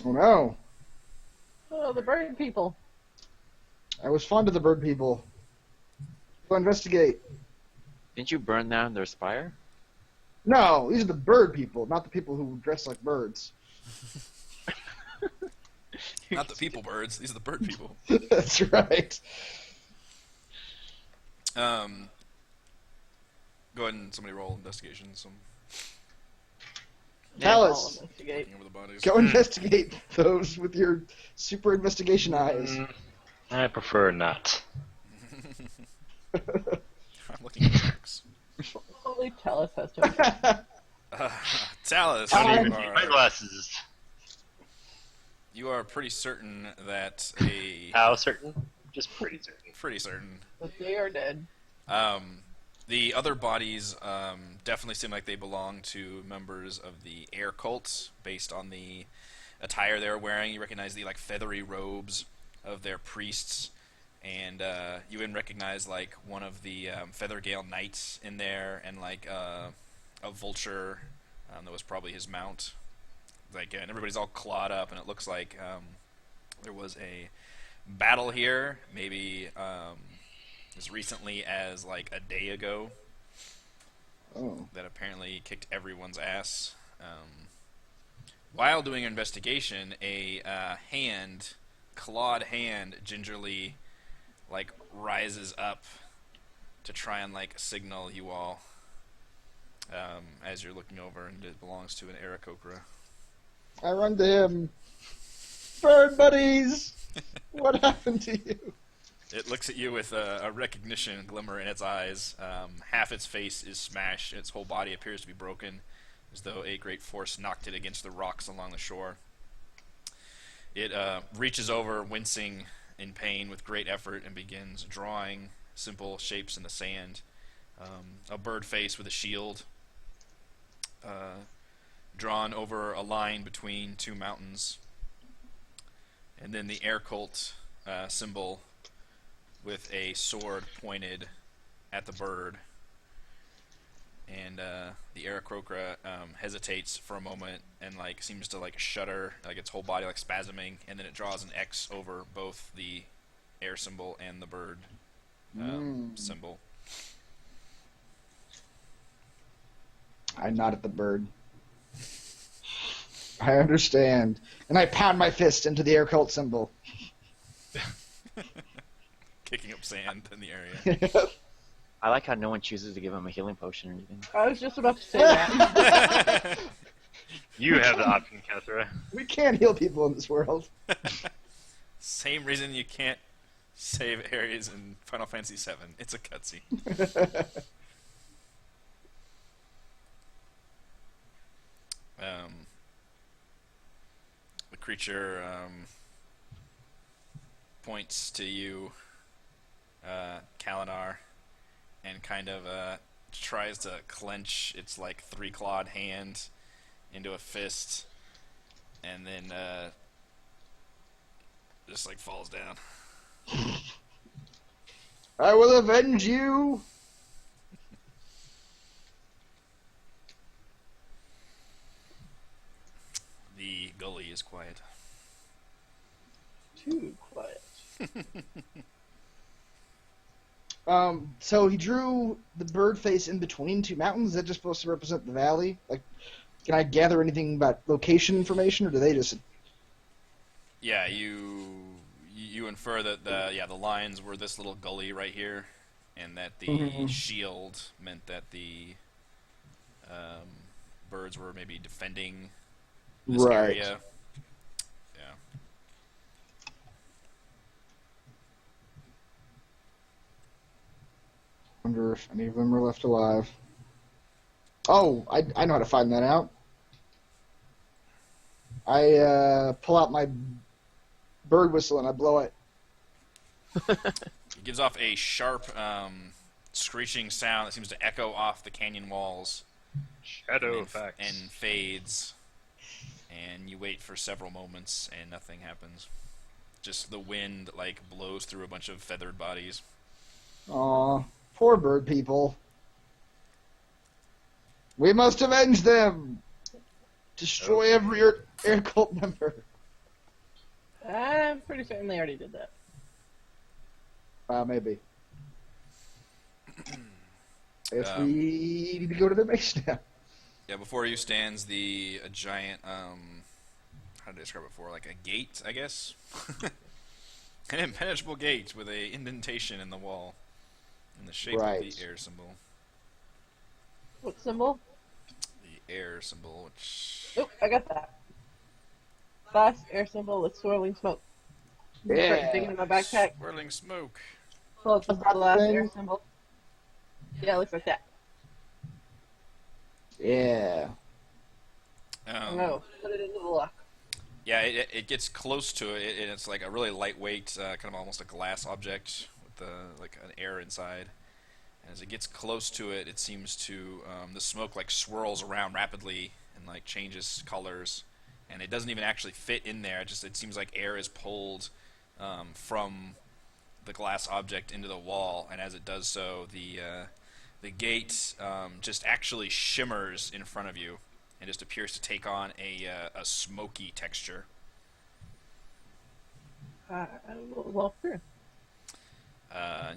Oh no. Oh, the bird people. I was fond of the bird people. Go investigate. Didn't you burn down their spire? No, these are the bird people, not the people who dress like birds. Not the people birds, these are the bird people. That's right. Go ahead and somebody roll investigation. Tell I'll us. investigate. Looking over the bodies. Go investigate those with your super investigation eyes. I prefer not. I'm looking at the books. Only Talus has to. Talus, I don't you even need my are, glasses. you are pretty certain that a... How certain? Just pretty certain. Pretty certain. But they are dead. The other bodies definitely seem like they belong to members of the air cult, based on the attire they're wearing. You recognize the feathery robes of their priests, and you even recognize one of the Feathergale knights in there, and a vulture that was probably his mount. And everybody's all clawed up, and it looks like there was a battle here, maybe as recently as a day ago, that apparently kicked everyone's ass. While doing your investigation, a clawed hand gingerly rises up to try and signal you all as you're looking over, and it belongs to an Aarakocra. I run to him. Bird buddies! What happened to you? It looks at you with a recognition glimmer in its eyes. Half its face is smashed. Its whole body appears to be broken, as though a great force knocked it against the rocks along the shore. It reaches over, wincing in pain with great effort, and begins drawing simple shapes in the sand. A bird face with a shield drawn over a line between two mountains. And then the air cult symbol with a sword pointed at the bird. And the Aarakocra hesitates for a moment and like seems to like shudder, like its whole body like spasming, and then it draws an X over both the air symbol and the bird symbol. I nod at the bird. I understand. And I pound my fist into the air cult symbol. Kicking up sand in the area. I like how no one chooses to give him a healing potion or anything. I was just about to say that. You have the option, Kethra. We can't heal people in this world. Same reason you can't save areas in Final Fantasy VII. It's a cutscene. The creature points to you, Kalinar, and kind of tries to clench its like three-clawed hand into a fist, and then just like falls down. I will avenge you. The gully is quiet. Too quiet. So he drew the bird face in between two mountains. Is that just supposed to represent the valley? Like, can I gather anything about location information, or do they just? Yeah, you infer that the lines were this little gully right here, and that the shield meant that the birds were maybe defending this area. Yeah. Wonder if any of them are left alive. Oh, I know how to find that out. I pull out my bird whistle and I blow it. It gives off a sharp, screeching sound that seems to echo off the canyon walls. Shadow effects. And fades. And you wait for several moments and nothing happens. Just the wind like blows through a bunch of feathered bodies. Aw, poor bird people. We must avenge them. Destroy every air cult member. I'm pretty certain they already did that. Maybe. Guess we need to go to the base now. Yeah, before you stands a giant, how did I describe it before? Like a gate, I guess? An impenetrable gate with a indentation in the wall in the shape of the air symbol. What symbol? The air symbol, which... Oh, I got that. Last air symbol with swirling smoke. Yeah. Start digging in my backpack. Swirling smoke. So it's the last air symbol. Yeah, it looks like that. Yeah. No, put it into the lock. Yeah, it gets close to it, and it's like a really lightweight, kind of almost a glass object with like an air inside. And as it gets close to it, it seems to the smoke like swirls around rapidly and like changes colors, and it doesn't even actually fit in there. It seems like air is pulled from the glass object into the wall, and as it does so, the gate just actually shimmers in front of you and just appears to take on a smoky texture. I will walk through.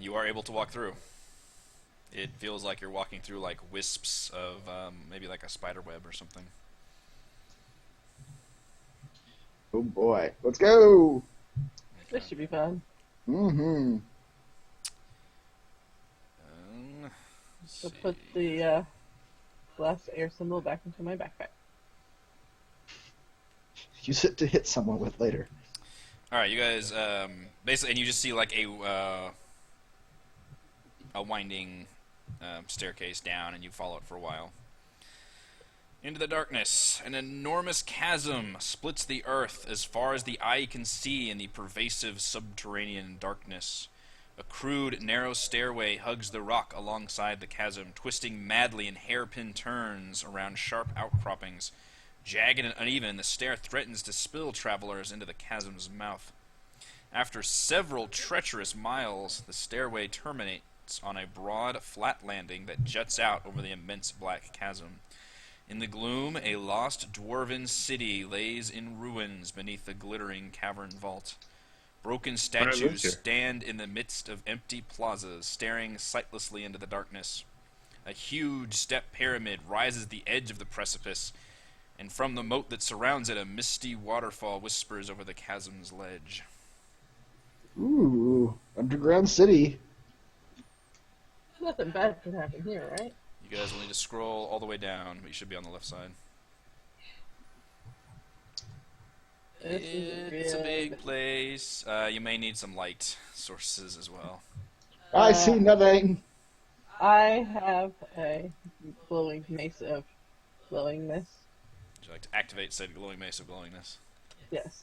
You are able to walk through. It feels like you're walking through like wisps of maybe like a spider web or something. Oh boy. Let's go! This should be fun. Mm-hmm. So put the last air symbol back into my backpack. Use it to hit someone with later. Alright, you guys, basically, and you just see like a winding staircase down, and you follow it for a while. Into the darkness, an enormous chasm splits the earth as far as the eye can see in the pervasive subterranean darkness. A crude, narrow stairway hugs the rock alongside the chasm, twisting madly in hairpin turns around sharp outcroppings. Jagged and uneven, the stair threatens to spill travelers into the chasm's mouth. After several treacherous miles, the stairway terminates on a broad, flat landing that juts out over the immense black chasm. In the gloom, a lost dwarven city lays in ruins beneath the glittering cavern vault. Broken statues stand in the midst of empty plazas, staring sightlessly into the darkness. A huge step pyramid rises at the edge of the precipice, and from the moat that surrounds it, a misty waterfall whispers over the chasm's ledge. Ooh, underground city. Nothing bad can happen here, right? You guys will need to scroll all the way down, but you should be on the left side. It's a big place. You may need some light sources as well. I see nothing. I have a glowing mace of glowingness. Would you like to activate said glowing mace of glowingness? Yes.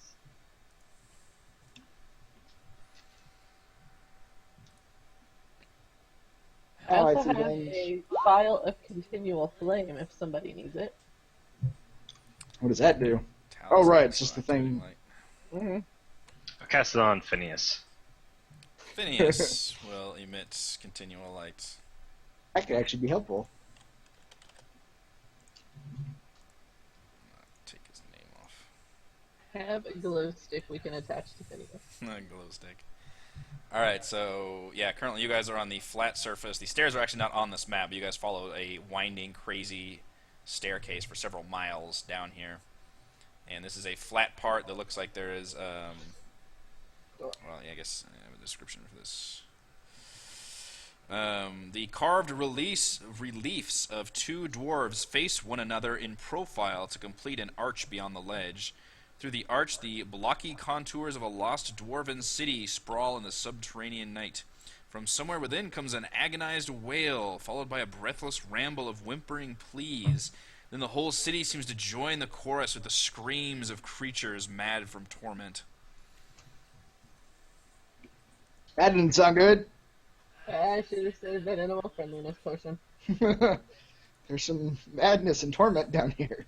I Oh, also I see have things. a vial of continual flame if somebody needs it. What does that do? Talents Oh, right, and it's just the activating thing. light. Mm-hmm. I'll cast it on Phineas. Phineas will emit continual light. That could actually be helpful. Take his name off. Have a glow stick we can attach to Phineas. Glow stick. Alright, so, yeah, currently you guys are on the flat surface. The stairs are actually not on this map, but you guys follow a winding, crazy staircase for several miles down here. And this is a flat part that looks like there is, well, yeah, I guess I have a description for this. The carved reliefs of two dwarves face one another in profile to complete an arch beyond the ledge. Through the arch, the blocky contours of a lost dwarven city sprawl in the subterranean night. From somewhere within comes an agonized wail, followed by a breathless ramble of whimpering pleas. Then the whole city seems to join the chorus with the screams of creatures mad from torment. That didn't sound good. I should have said that animal friendliness potion. There's some madness and torment down here.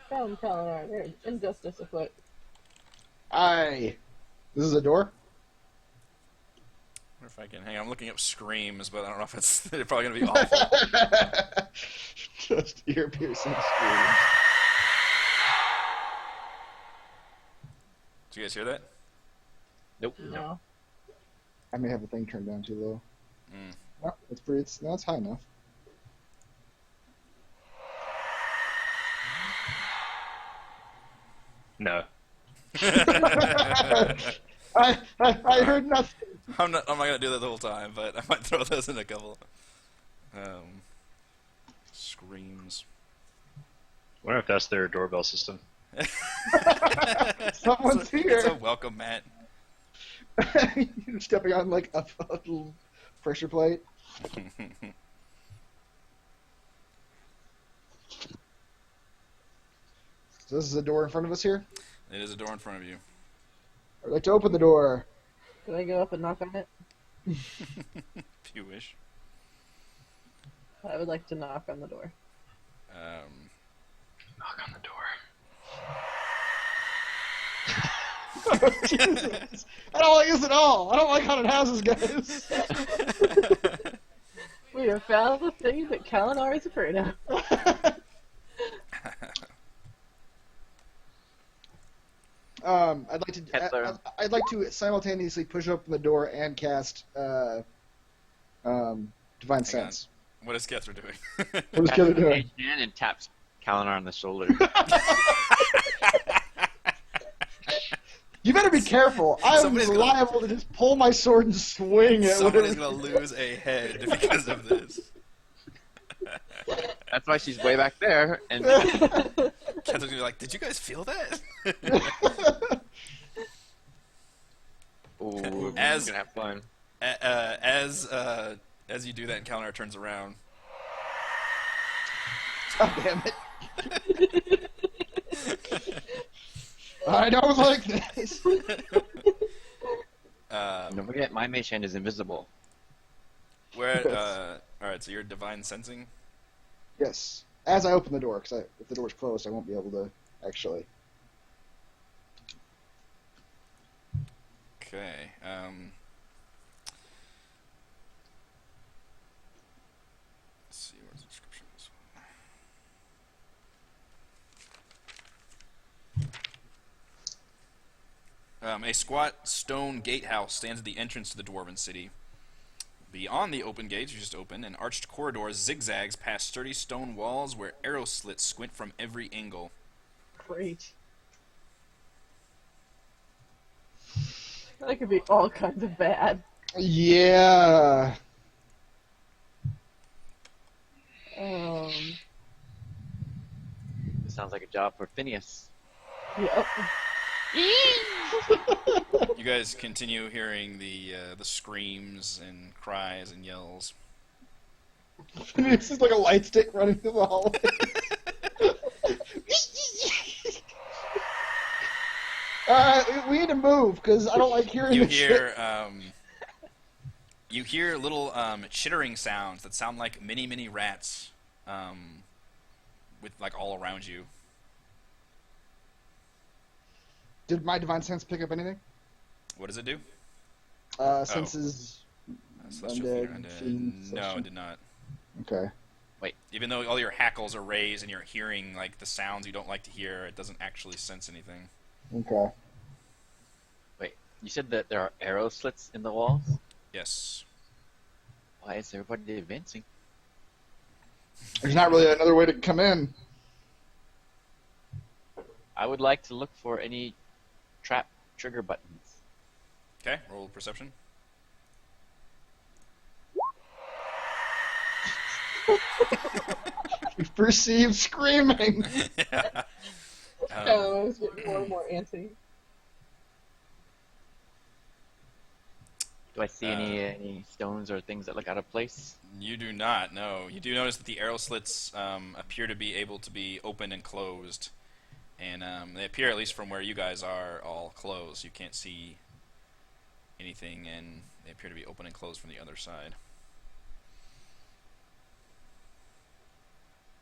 Come, Kalinar, there's injustice afoot. Aye. This is a door? I wonder if I can hang on. I'm looking up screams, but I don't know if it's they're probably going to be awful. Just ear-piercing screams. Did you guys hear that? Nope. No. I may have the thing turned down too low. Mm. No, it's pretty. No, it's high enough. No. I heard nothing. I'm not going to do that the whole time, but I might throw those in a couple. Screams. I wonder if that's their doorbell system. Someone's here. It's a welcome mat. You're stepping on like a little pressure plate. So this is a door in front of us here. It is a door in front of you. I'd like to open the door. Can I go up and knock on it? If you wish. I would like to knock on the door. Knock on the door. Jesus. I don't like this at all. I don't like haunted houses, guys. We have found the thing that Kalinar is afraid of. I'd like to. Hitler. I'd like to simultaneously push open the door and cast Divine Sense. What is Kethra doing? What is Killer doing? Mage hand and taps Kalinar on the shoulder. You better be careful. I'm Somebody's gonna- liable to just pull my sword and swing it. Somebody's going to lose a head because of this. That's why she's way back there. And Kethra's going to be like, did you guys feel that? ooh, we're As- gonna have fun. As you do that, and Kalinar turns around. God damn it. I don't like this. Don't forget, my mage hand is invisible. Where? All right. So you're divine sensing. Yes. as I open the door, because if the door's closed, I won't be able to actually. Okay. Let's see, where's the description of this one? A squat stone gatehouse stands at the entrance to the Dwarven city. Beyond the open gates, you just opened, an arched corridor zigzags past sturdy stone walls where arrow slits squint from every angle. Great. That could be all kinds of bad. Yeah. Um. This sounds like a job for Phineas. Yep. You guys continue hearing the screams and cries and yells. It's just like a light stick running through the hallway. We need to move because I don't like hearing You this shit. you hear little chittering sounds that sound like many rats, with like all around you. Did my divine sense pick up anything? What does it do? Senses. Celestial Undead, fear, undead. fiend, No, celestial. it did not. Okay. Even though all your hackles are raised and you're hearing like the sounds you don't like to hear, it doesn't actually sense anything. Okay. Wait, you said that there are arrow slits in the walls? Yes. Why is everybody advancing? There's not really another way to come in. I would like to look for any trap trigger buttons. Okay, roll perception. We perceive screaming. I was getting more and more antsy. Do I see any stones or things that look out of place? You do not, no. You do notice that the arrow slits appear to be able to be opened and closed. And they appear, at least from where you guys are, all closed. You can't see anything, and they appear to be open and closed from the other side.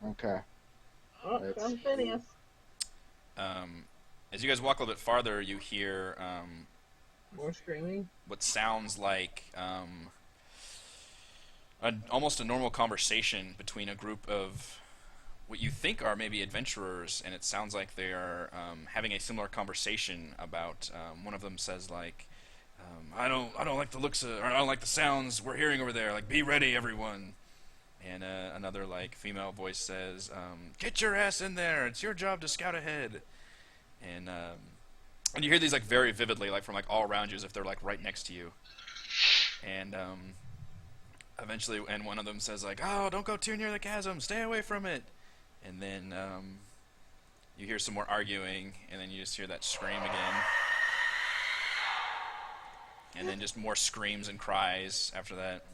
Okay. Oh, That's- found Phineas. As you guys walk a little bit farther, you hear More screaming. what sounds like almost a normal conversation between a group of what you think are maybe adventurers, and it sounds like they are having a similar conversation about. One of them says like, "I don't like the looks of, or I don't like the sounds we're hearing over there. Like, be ready, everyone." And another like female voice says, "Get your ass in there! It's your job to scout ahead." And you hear these like very vividly, like from like all around you, as if they're like right next to you. And eventually, and one of them says like, "Oh, don't go too near the chasm. Stay away from it." And then you hear some more arguing, and then you just hear that scream again. And then just more screams and cries after that.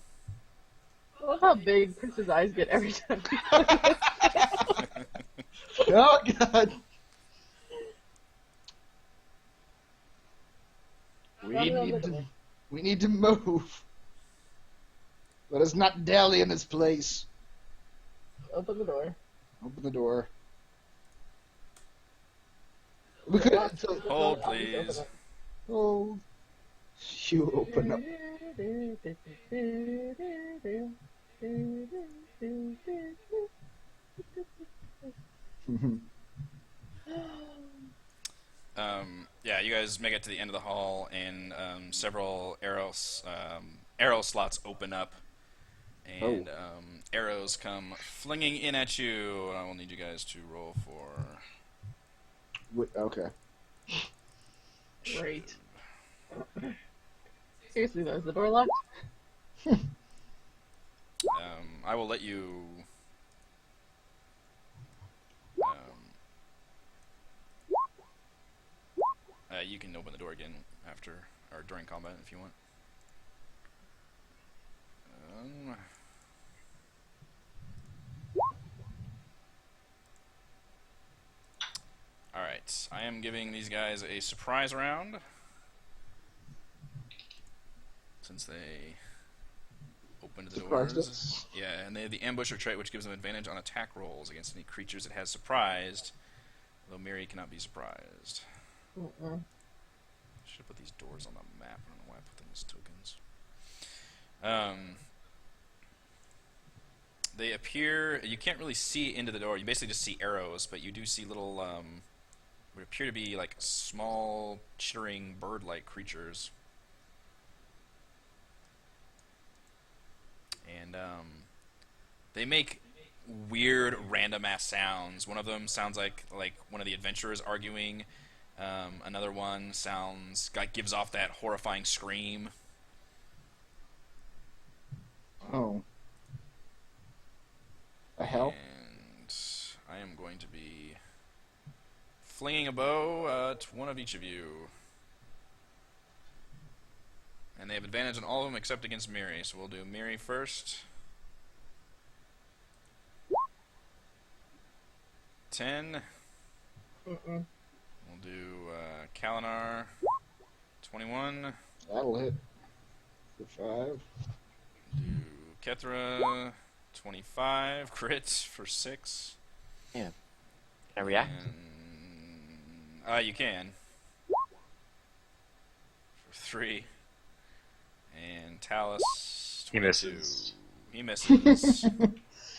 I love how big Chris's eyes get every time. Oh, God. We need to move. Let us not dally in this place. Open the door. Open the door. We could. Hold, please. Hold. You open up. Yeah, you guys make it to the end of the hall, and several arrow slots open up, and arrows come flinging in at you. I will need you guys to roll for. Okay. Great. Seriously though, is the door locked? I will let you. You can open the door again after or during combat if you want. Alright, I am giving these guys a surprise round. Since they open to the Surprised doors. us. Yeah, and they have the ambusher trait, which gives them advantage on attack rolls against any creatures it has surprised, though Mary cannot be surprised. Mm-mm. Should put these doors on the map. I don't know why I put them as tokens. They appear... You can't really see into the door. You basically just see arrows, but you do see little... what appear to be like small, chittering, bird-like creatures. And they make weird, random-ass sounds. One of them sounds like one of the adventurers arguing. Another one gives off that horrifying scream. Oh. A hell? And I am going to be flinging a bow at one of each of you. And they have advantage on all of them except against Miri, so we'll do Miri first. 10. Mm-mm. We'll do Kalinar. 21. That'll hit. For 5. Do Kethra. 25. Crit for 6. Yeah. Can I react? And, you can. For 3. And Talus. 22. He misses. He misses.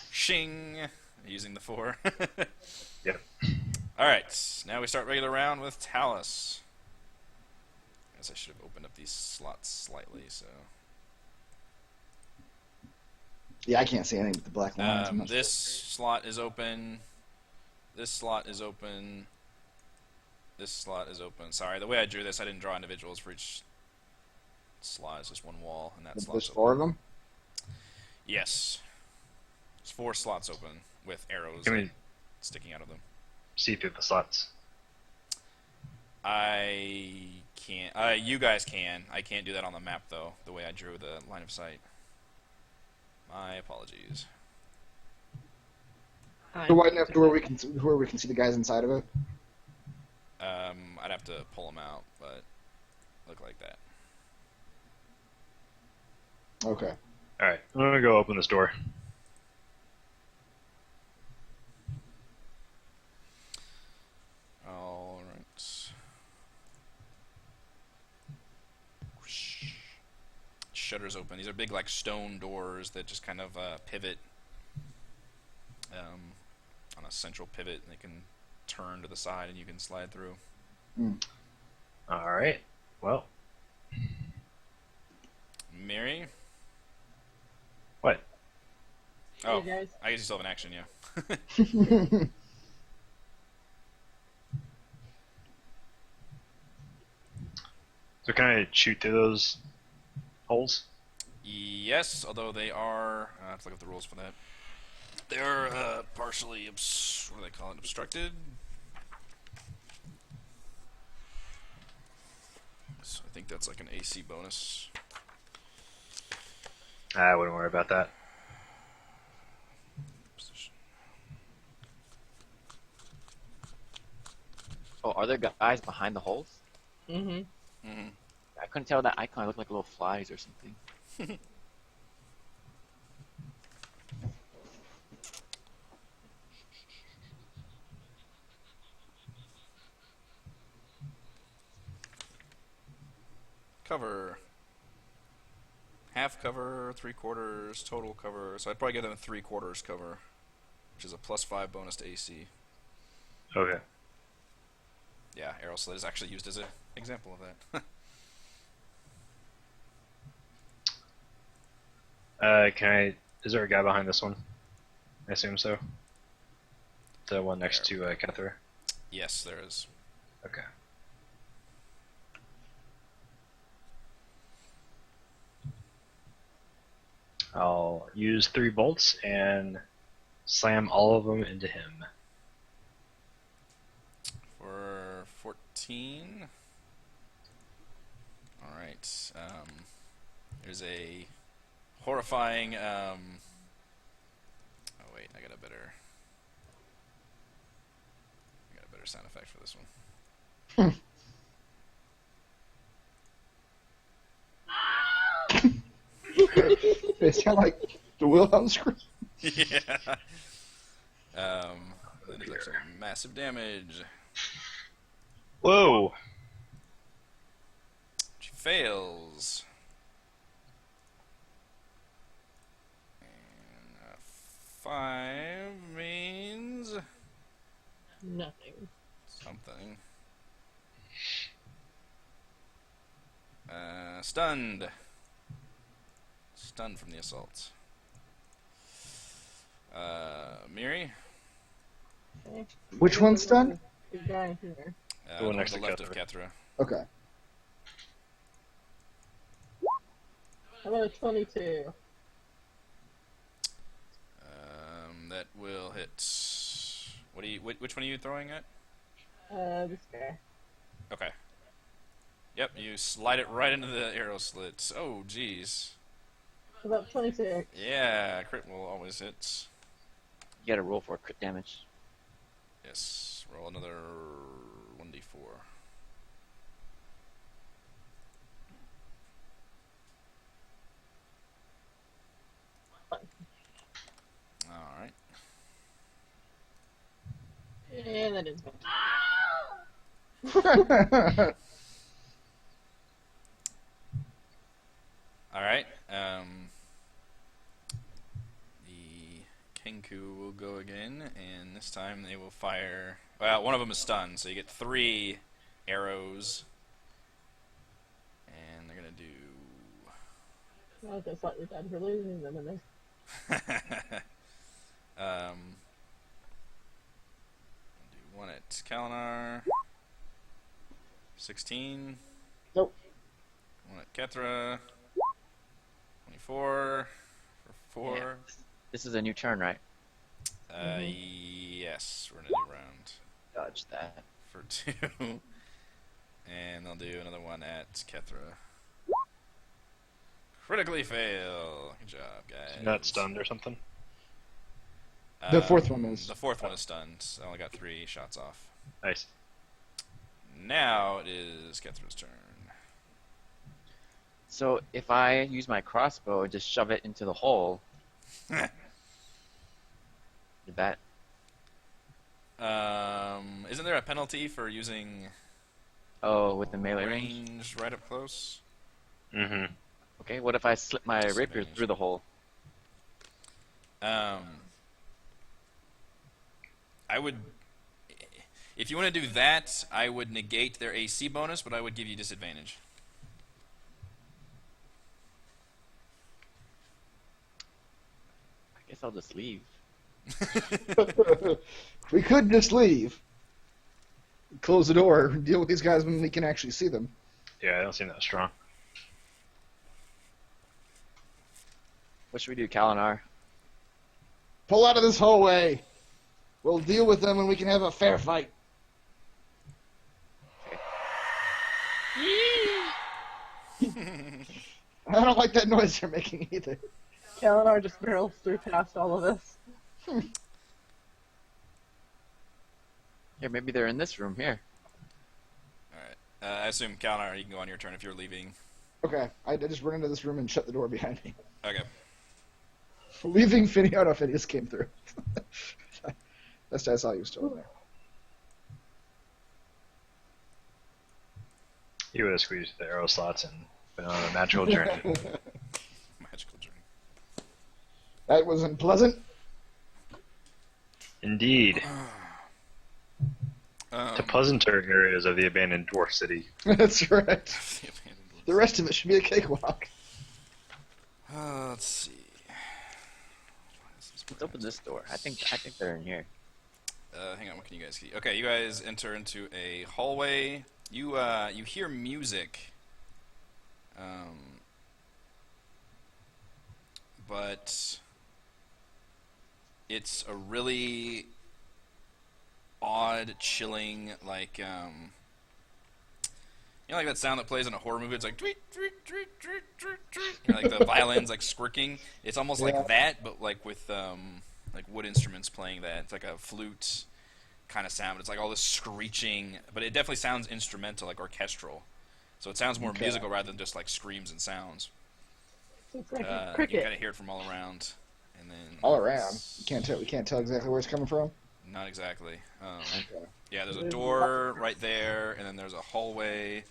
Shing. Using the 4. Yep. Alright, now we start regular round with Talus. I guess I should have opened up these slots slightly, so... Yeah, I can't see anything with the black lines. This slot is open. This slot is open. This slot is open. Sorry, the way I drew this, I didn't draw individuals for each slot. It's just one wall, and that There's slot's 4 of open. them? Yes. There's 4 slots open with arrows Can we sticking out of them. see through the slots? I can't. You guys can. I can't do that on the map, though, the way I drew the line of sight. My apologies. So wide enough to where we can see the guys inside of it? I'd have to pull them out, but look like that. Okay. Alright, I'm gonna go open this door. Alright. Shutters open. These are big, like, stone doors that just kind of pivot on a central pivot, and they can turn to the side and you can slide through. Alright, well. Mary? What? Oh, Hey, guys. I guess you still have an action, yeah. So can I shoot through those holes? Yes, although they are... I have to look up the rules for that. They are partially... what do they call it? Obstructed? So I think that's like an AC bonus. I wouldn't worry about that. Position. Oh, are there guys behind the holes? Mm-hmm. Mm-hmm. I couldn't tell that icon. It looked like little flies or something. Cover. Half cover, 3/4, total cover. So I'd probably give them a 3/4 cover, which is a +5 bonus to AC. Okay. Yeah, arrow slit is actually used as an example of that. Is there a guy behind this one? I assume so. The one next to Kethra? Yes, there is. Okay. I'll use 3 bolts and slam all of them into him. For 14. Alright. There's a horrifying... oh wait, I got a better sound effect for this one. They sound like the Wilhelm scream. Yeah. That is actually massive damage. Whoa! She fails. And 5 means Nothing. something. Stunned. Stunned from the assault. Miri? Okay. Which one's done? The guy here. The one on next the to left of Kethra. Kethra. Okay. How about a 22? That will hit. What do you? Which one are you throwing at? This guy. Okay. Yep, you slide it right into the arrow slits. Oh, jeez. How about 26? Yeah, crit will always hit. You gotta roll for crit damage. Yes, roll another 1d4. Alright. And that is bad. Alright, the Kenku will go again, and this time they will fire... Well, one of them is stunned, so you get 3 arrows. And they're gonna do... I feel slightly bad for losing them in there. Do one at Kalinar. 16. Nope. One at Kethra. 24 for 4. Yeah. This is a new turn, right? Yes, we're in a new round Dodge that. for 2. And they'll do another one at Kethra. Critically fail. Good job, guys. Not stunned or something? The fourth one is. The fourth one is stunned. I only got 3 shots off. Nice. Now it is Kethra's turn. So if I use my crossbow and just shove it into the hole, did that? Isn't there a penalty for using Oh, with the melee range. range right up close? Mm-hmm. Okay, what if I slip my rapier Disadvantage. through the hole? I would, if you want to do that, I would negate their AC bonus, but I would give you disadvantage. I guess I'll just leave. We could just leave. Close the door, deal with these guys when we can actually see them. Yeah, I don't seem that strong. What should we do, Kalinar? Pull out of this hallway. We'll deal with them when we can have a fair fight. I don't like that noise you're making either. Kalinar just barrels through past all of this. Here, maybe they're in this room here. Alright. I assume, Kalinar, you can go on your turn if you're leaving. Okay, I just run into this room and shut the door behind me. Okay. Leaving Finny out of Phineas came through. That's I saw you still there. You would have squeezed the arrow slots and been on a magical journey. Magical journey. That was unpleasant. Indeed. To pleasanter areas of the abandoned dwarf city. That's right. The abandoned The rest of it should be a cakewalk. let's see. Let's open this door. I think they're in here. Hang on, what can you guys see? Okay, you guys enter into a hallway. You hear music. But it's a really odd, chilling, like you know, like that sound that plays in a horror movie. It's like tweet, tweet, tweet, tweet, tweet, tweet. You know, like the violins like squirking. It's almost Yeah. like that, but like with like wood instruments playing that. It's like a flute kind of sound. It's like all this screeching, but it definitely sounds instrumental, like orchestral. So it sounds more Okay. musical rather than just like screams and sounds. It's like a You can cricket. kind of hear it from all around, and then All around. We can't tell exactly where it's coming from. Not exactly. Okay. Yeah, there's a door right there, and then there's a hallway,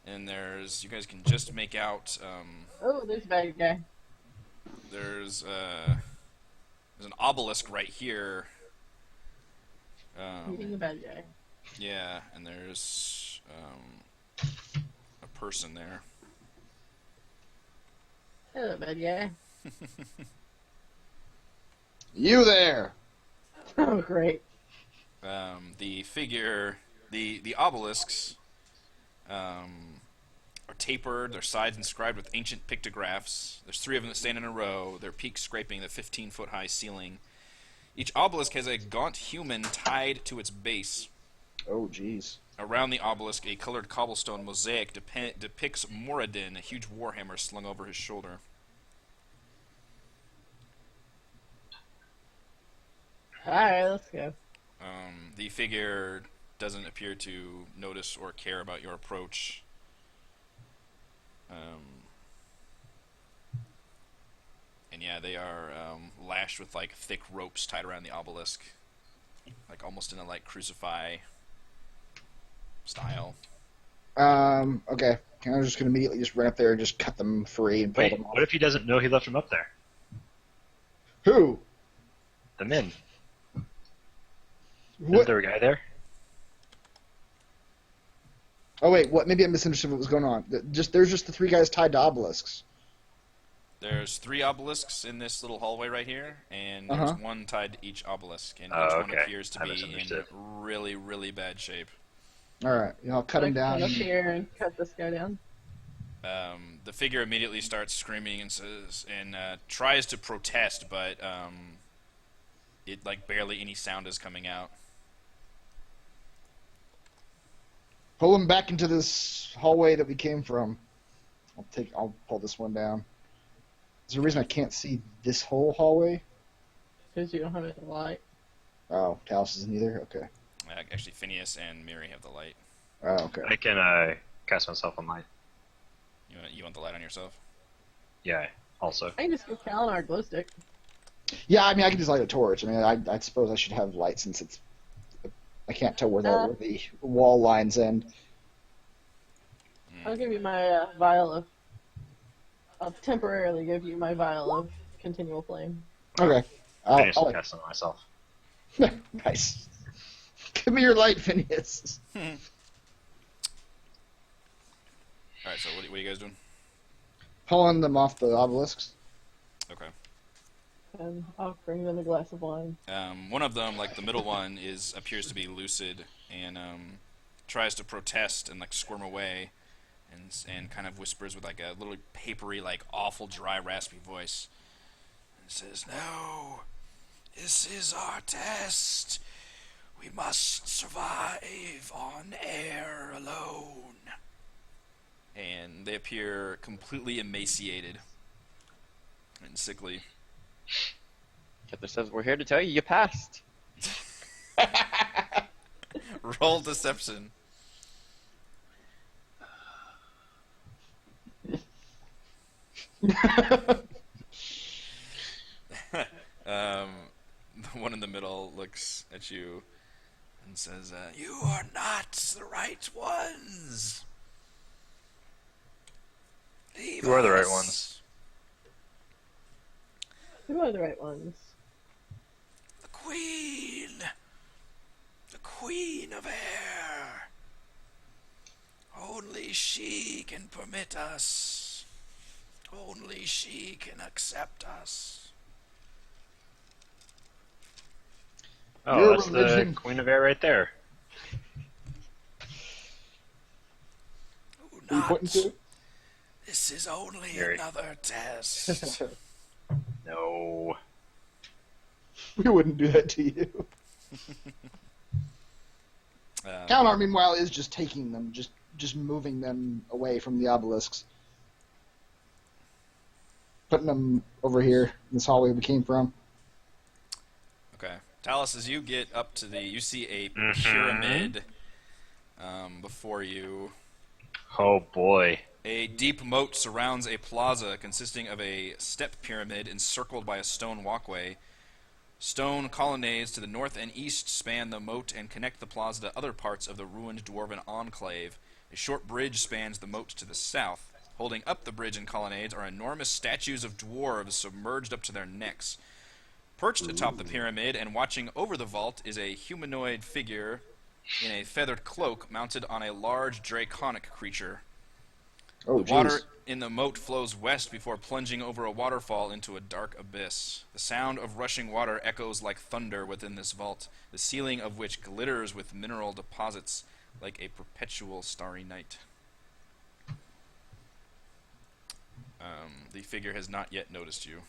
and you guys can just make out. Oh, there's a bad guy. There's an obelisk right here. Meeting a bad guy. Yeah, and there's a person there. Hello, bad guy. You there? Oh, great. The figure, the obelisks, are tapered, their sides inscribed with ancient pictographs. There's 3 of them that stand in a row, their peaks scraping the 15-foot-high ceiling. Each obelisk has a gaunt human tied to its base. Oh, jeez. Around the obelisk, a colored cobblestone mosaic depicts Moradin, a huge warhammer slung over his shoulder. Alright, let's go. The figure doesn't appear to notice or care about your approach. And yeah, they are lashed with like thick ropes tied around the obelisk, like almost in a like crucify style. Okay. I'm just gonna immediately just run up there and just cut them free and pull Wait, them off. what if he doesn't know he left him up there? Who? The men. Isn't What? there a guy there? Oh wait, what? Maybe I misunderstood what was going on. There's just the 3 guys tied to obelisks. There's 3 obelisks in this little hallway right here, and there's Uh-huh. 1 tied to each obelisk, and Oh, each one okay. appears to I be in misunderstood. really, really bad shape. All right, I'll cut him down. Come up here and cut this guy down. The figure immediately starts screaming and says, and tries to protest, but it like barely any sound is coming out. Pull him back into this hallway that we came from. I'll pull this one down. Is there a reason I can't see this whole hallway? Because you don't have any light. Oh, Talos isn't either? Okay. Actually, Phineas and Miri have the light. Oh, okay. I can cast myself on light. You want the light on yourself? Yeah, also. I can just go count our glow stick. Yeah, I mean, I can just light a torch. I mean, I suppose I should have light since it's... I can't tell where the wall lines end. I'll give you my vial of... I'll temporarily give you my vial of continual flame. Okay. I just I'll cast on myself. Nice. Give me your light, Phineas. Alright, so what are you guys doing? Pulling them off the obelisks. Okay. And offering them a glass of wine. One of them, like the middle one, appears to be lucid and tries to protest and like squirm away, and kind of whispers with like a little papery, like awful, dry, raspy voice, and says, "No, this is our test. We must survive on air alone." And they appear completely emaciated and sickly. Kepler says, "We're here to tell you you passed." Roll deception. The one in the middle looks at you and says, "You are not the right ones. Leave Who are the right us." ones? Who are the right ones? The Queen. The Queen of Air. Only she can permit us. Only she can accept us. Oh, Your that's religion. the Queen of Air right there. Do Who are you not. pointing to? This is only Mary. another test. No. We wouldn't do that to you. Count meanwhile, is just taking them, just moving them away from the obelisks. Putting them over here in this hallway we came from. Okay. Talus, as you get up to you see a Mhm. pyramid before you. Oh boy. A deep moat surrounds a plaza consisting of a step pyramid encircled by a stone walkway. Stone colonnades to the north and east span the moat and connect the plaza to other parts of the ruined Dwarven enclave. A short bridge spans the moat to the south. Holding up the bridge and colonnades are enormous statues of dwarves submerged up to their necks. Perched atop the pyramid and watching over the vault is a humanoid figure in a feathered cloak mounted on a large draconic creature. Oh, The water jeez. in the moat flows west before plunging over a waterfall into a dark abyss. The sound of rushing water echoes like thunder within this vault, the ceiling of which glitters with mineral deposits like a perpetual starry night. The figure has not yet noticed you,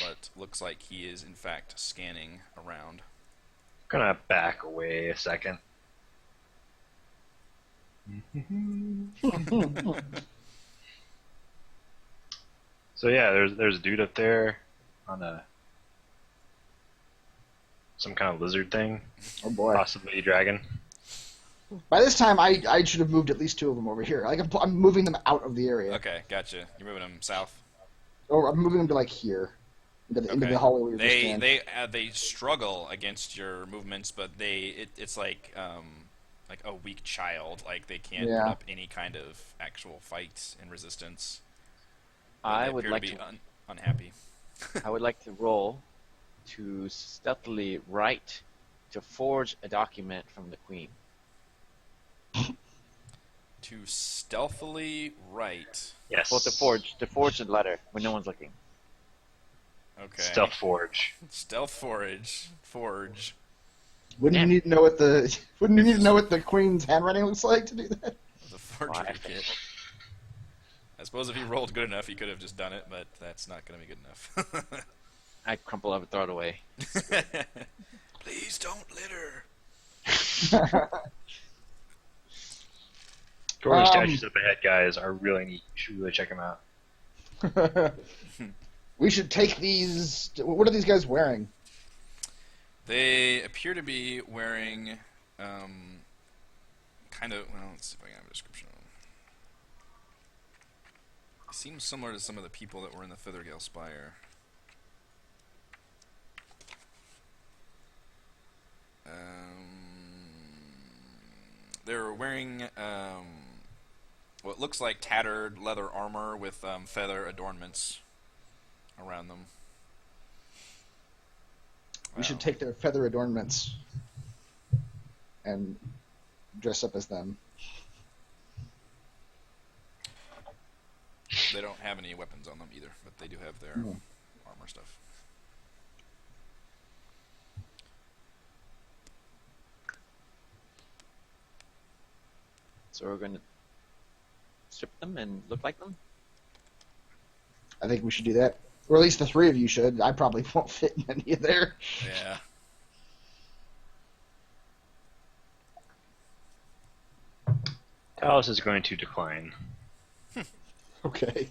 but looks like he is in fact scanning around. Gonna back away a second. So yeah, there's a dude up there on some kind of lizard thing, Oh boy. possibly a dragon. By this time, I should have moved at least two of them over here. Like I'm moving them out of the area. Okay, gotcha. You're moving him south. Or I'm moving them to like here, into Okay. the hallway we were just in. They struggle against your movements, but it's like a weak child. Like they can't Yeah. put up any kind of actual fight and resistance. I They would appear like to be to. unhappy. I would like to roll to stealthily write to forge a document from the queen. To stealthily write. Yes. Well, to forge a letter when no one's looking. Okay. Stealth forge. Stealth forge. Wouldn't you need to know what the queen's handwriting looks like to do that? The forgery Why? kit. I suppose if he rolled good enough, he could have just done it, but that's not going to be good enough. I crumple up and throw it away. Please don't litter. Dwarven statues up ahead, guys, are really neat. You should really check them out. We should take these. What are these guys wearing? They appear to be wearing, kind of. Well, let's see if I can have a description of them. It seems similar to some of the people that were in the Fithergale Spire. They're wearing what looks like tattered leather armor with feather adornments around them. We should take their feather adornments and dress up as them. They don't have any weapons on them either, but they do have their armor stuff. So we're going to strip them and look like them? I think we should do that. Or at least the three of you should. I probably won't fit in any of there. Yeah. Talos is going to decline. Okay.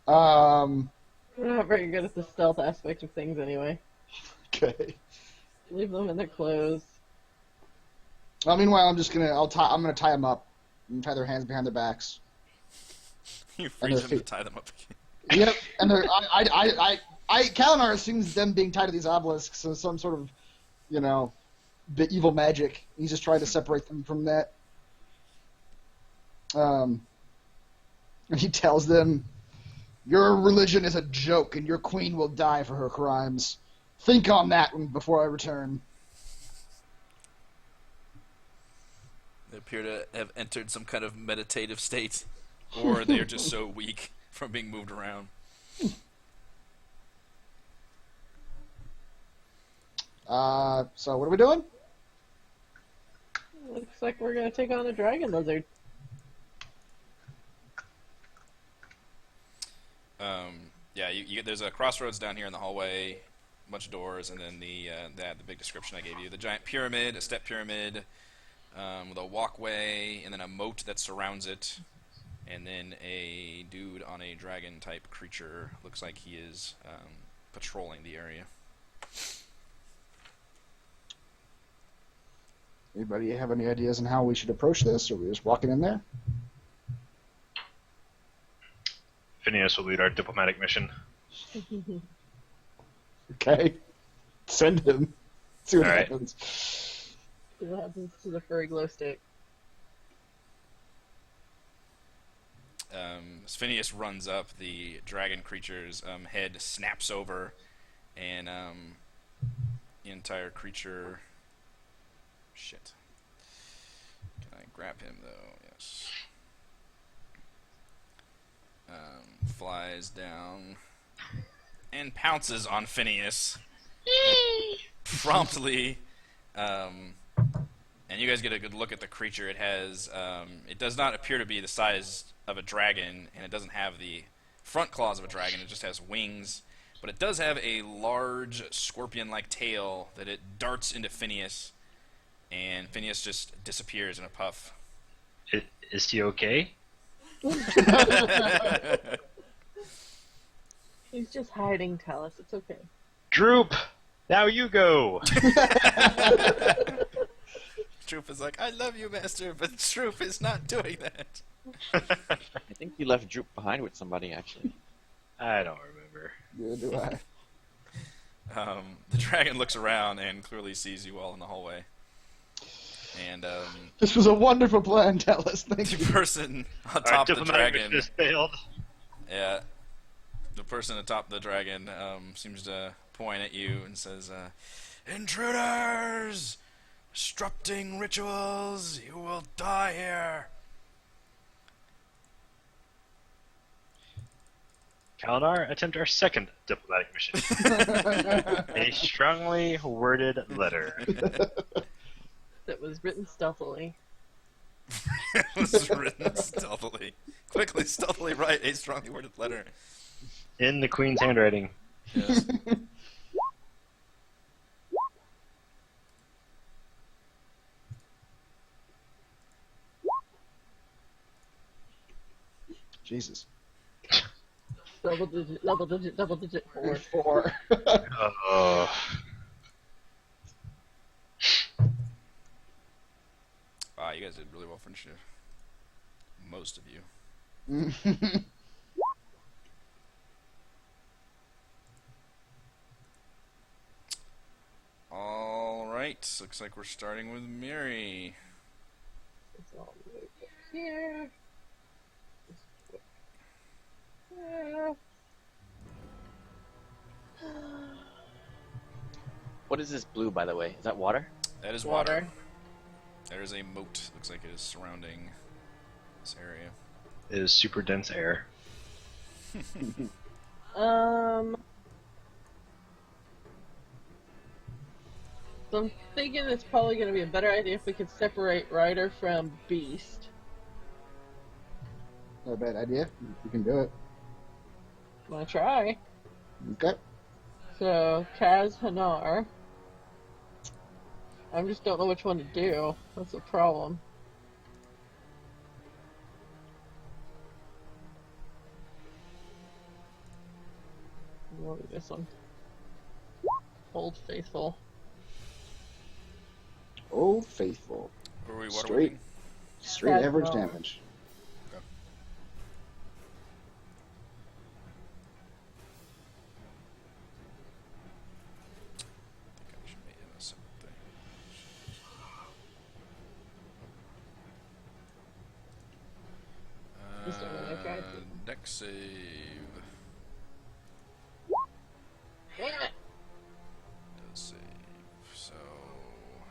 We're not very good at the stealth aspect of things anyway. Okay. Leave them in their clothes. Well, meanwhile, I'm gonna tie them up and tie their hands behind their backs. You And freeze their them to feet. tie them up again. Yep. And they're Kalinar assumes them being tied to these obelisks is some sort of, evil magic. He's just trying to separate them from that. And he tells them, "Your religion is a joke, and your queen will die for her crimes. Think on that before I return." They appear to have entered some kind of meditative state, or they're just so weak from being moved around. So what are we doing? Looks like we're gonna take on a dragon lizard. Yeah, there's a crossroads down here in the hallway, a bunch of doors, and then the big description I gave you. The giant pyramid, a step pyramid, with a walkway, and then a moat that surrounds it, and then a dude on a dragon-type creature. Looks like he is patrolling the area. Anybody have any ideas on how we should approach this? Or are we just walking in there? Phineas will lead our diplomatic mission. Okay. Send him. See what All right. happens. See what happens to the furry glow stick. As Phineas runs up, the dragon creature's head snaps over, and the entire creature. Shit. Can I grab him though? Yes. Flies down and pounces on Phineas promptly. And you guys get a good look at the creature. It has, it does not appear to be the size of a dragon, and it doesn't have the front claws of a dragon. It just has wings, but it does have a large scorpion-like tail that it darts into Phineas, and Phineas just disappears in a puff. Is he okay? He's just hiding, Talus. It's okay. Droop! Now you go! Troop is like, I love you, Master, but Troop is not doing that. I think you left Droop behind with somebody, actually. I don't remember. Neither do I. The dragon looks around and clearly sees you all in the hallway. And This was a wonderful plan, Talus. Thank the you. person on Our top of the diplomatic dragon, mission has failed. yeah, the person atop the dragon seems to point at you and says, "Intruders! Disrupting rituals! You will die here!" Kalinar, attempt our second diplomatic mission. A strongly worded letter. That was written stealthily. It was written stealthily. Quickly, stealthily write a strongly worded letter. In the Queen's handwriting. Yes. Jesus. Double digit 4. 4. Oh. Wow, you guys did really well for initiative. Most of you. Alright, looks like we're starting with Miri. It's all the way up here. What is this blue, by the way? Is that water? That is water. There is a moat, looks like it is surrounding this area. It is super dense air. So I'm thinking it's probably going to be a better idea if we could separate Rider from Beast. Not a bad idea. We can do it. I'm going to try. Okay. So, Kaz Hanar. I just don't know which one to do. That's the problem. What is this one? Old Faithful. Old Faithful. Were we Straight. waterworking? Straight That's average wrong. damage. Okay. I think I should make it a separate thing. Just a minute, I tried to. Dex save. Damn it! Does save. So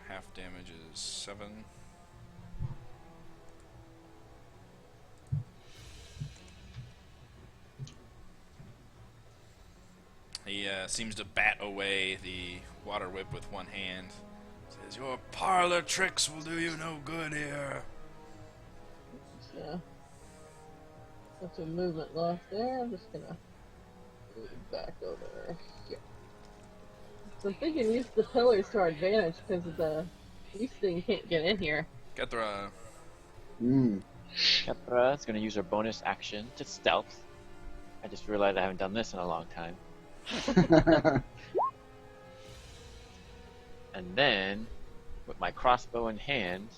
half damage is 7. He seems to bat away the water whip with one hand. Says, "Your parlor tricks will do you no good here." So, that's a movement left there. I'm just gonna move back over here. So I'm thinking use the pillars to our advantage because of the beast thing can't get in here. Kethra, Kepra is going to use her bonus action to stealth. I just realized I haven't done this in a long time. And then, with my crossbow in hand,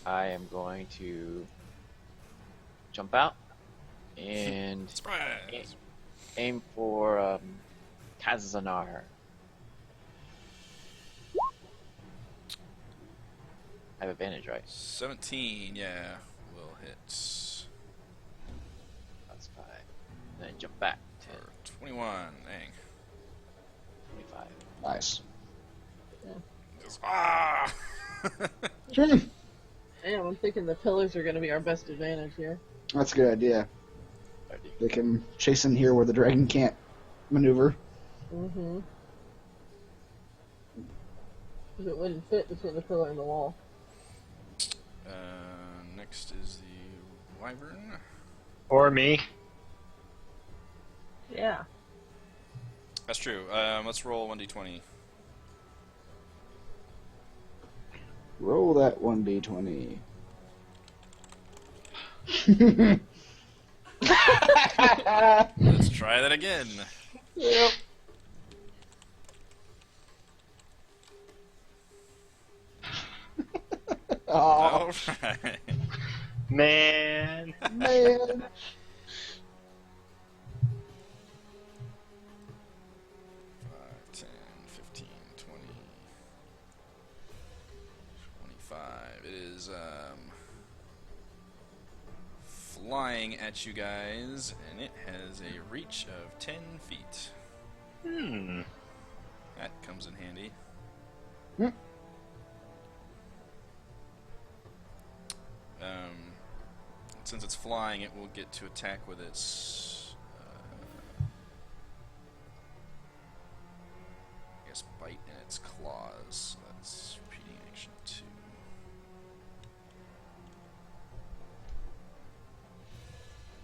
I am going to jump out And Surprise! aim for Kazanar. I have advantage, right? 17, yeah, will hit. That's 5. And then jump back. 10, Or 21, dang. 25. Nice. Just, ah! Yeah, I'm thinking the pillars are going to be our best advantage here. That's a good idea. 30. They can chase in here where the dragon can't maneuver. Mm-hmm. Because it wouldn't fit between the pillar and the wall. Next is the wyvern. Or me. Yeah. That's true. Let's roll 1d20. Roll that 1d20. Let's try that again. Yep. Oh, All right. Man. man. 10, 15, 20, 25. It is flying at you guys, and it has a reach of 10 feet. Hmm. That comes in handy. Hmm. Since it's flying, it will get to attack with its, I guess, bite and its claws. So that's repeating action 2.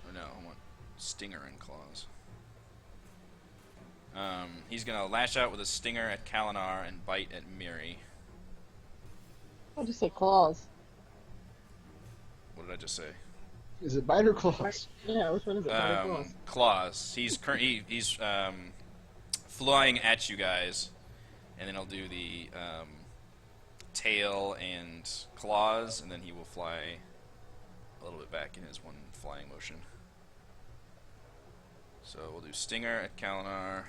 Or no, I want stinger and claws. He's gonna lash out with a stinger at Kalinar and bite at Miri. I'll just say claws. What did I just say? Is it bite or claws? Yeah, which one is it? Claws. Claws. He's flying at you guys, and then he'll do the tail and claws, and then he will fly a little bit back in his one flying motion. So we'll do stinger at Kalinar.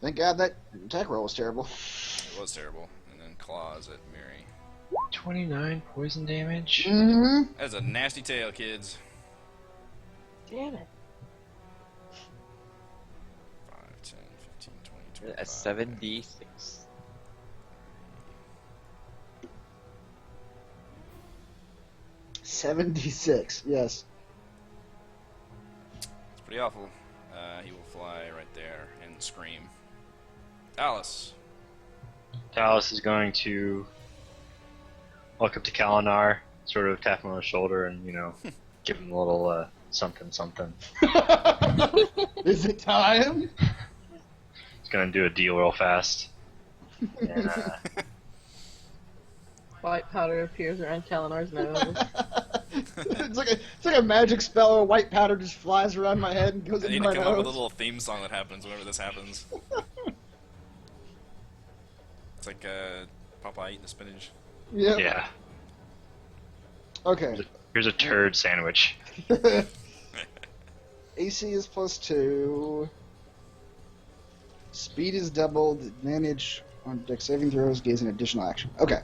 Thank God that attack roll was terrible. It was terrible, and then claws at Miri. 29 poison damage. Mm-hmm. That's a nasty tail, kids. Damn it. 5, 10, 15, 20, 25. A 7d6. $76, yes. It's pretty awful. He will fly right there and scream. Alice. Talos is going to walk up to Kalinar, sort of tap him on the shoulder, and give him a little something something. Is it time? He's going to do a deal real fast. And, White powder appears around Kalinar's nose. it's like a magic spell or white powder just flies around my head and goes I into need my to come up with a nose. little theme song that happens whenever this happens. It's like Popeye eating the spinach. Yep. yeah. Okay. Here's a turd sandwich. AC is +2. Speed is doubled. Advantage on dex saving throws gains an additional action. Okay.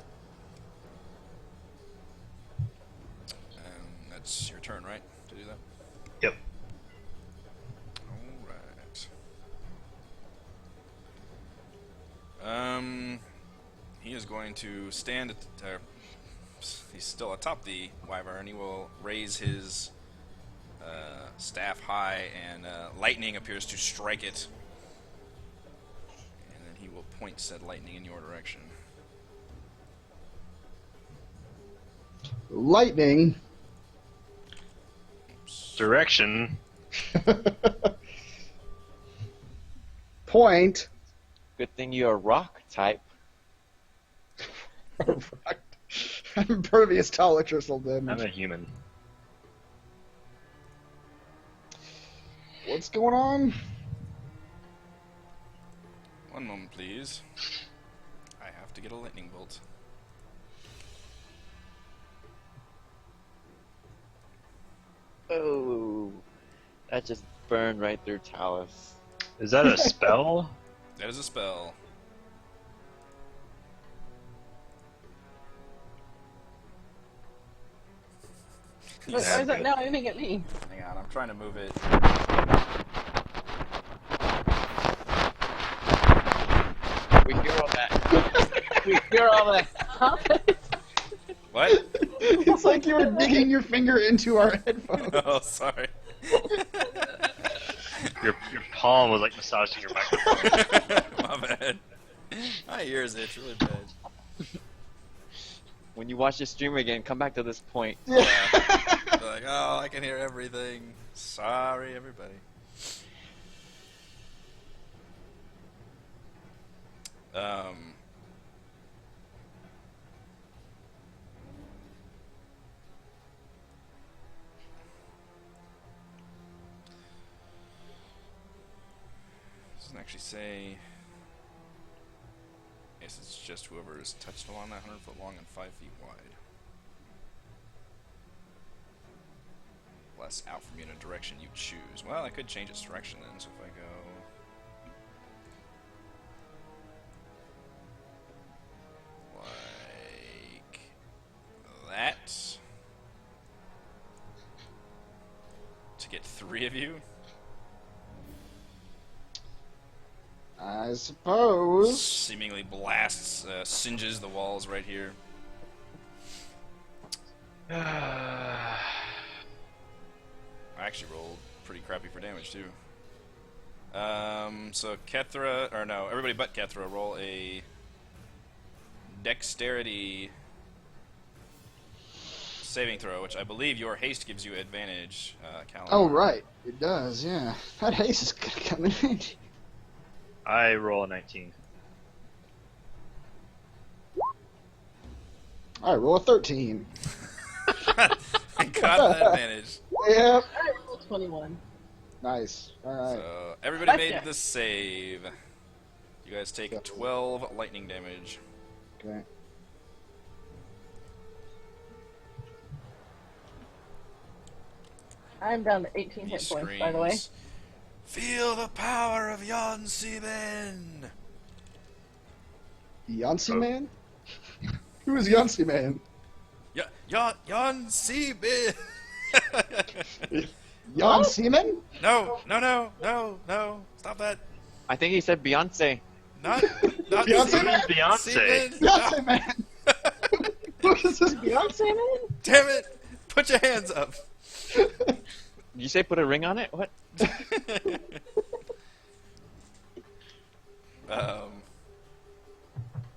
And that's your turn, right? To do that? Yep. Alright. He is going to stand at he's still atop the wyvern. He will raise his staff high, and lightning appears to strike it. And then he will point said lightning in your direction. Lightning. Direction. Point. Good thing you're a rock type. I'm impervious to all electrical I'm damage. a human. What's going on? One moment, please. I have to get a lightning bolt. Oh, that just burned right through Talus. Is that a spell? That is a spell. Why is that now aiming at me? Hang on, I'm trying to move it. We hear all that. We hear all that. What? It's like you were digging your finger into our headphones. Oh, sorry. Your palm was like massaging your microphone. My bad. My ears itch really bad. When you watch the stream again, come back to this point. Yeah. They're like, oh, I can hear everything. Sorry, everybody. Doesn't actually say. Yes, it's just whoever is touched along that 100 foot long and 5 feet wide. Less out from you in a direction you choose. Well, I could change its direction then, so if I go... like... that... to get 3 of you? I suppose. Seemingly blasts, singes the walls right here. I actually rolled pretty crappy for damage too. So Kethra, or no, everybody but Kethra, roll a dexterity saving throw, which I believe your haste gives you advantage, Callan. Oh, right. It does, yeah. That haste is going to come in handy. I roll a 19. Alright, roll a 13. I got that advantage. Yep. I rolled 21. Nice. Alright. So everybody made Gotcha. the save. You guys take 12 lightning damage. Okay. I'm down to 18 He hit points, by the way. screams, "Feel the power of Yon Seaman!" Yancey Oh. Man? Who is Yancey Man? Yon Seaman! Jan Seaman? No! Stop that! I think he said Beyonce. Not Beyonce Seaman! Man? Beyonce. Seaman! Yancey No. Man! Who is this Beyonce man? Damn it! Put your hands up! Did you say put a ring on it? What?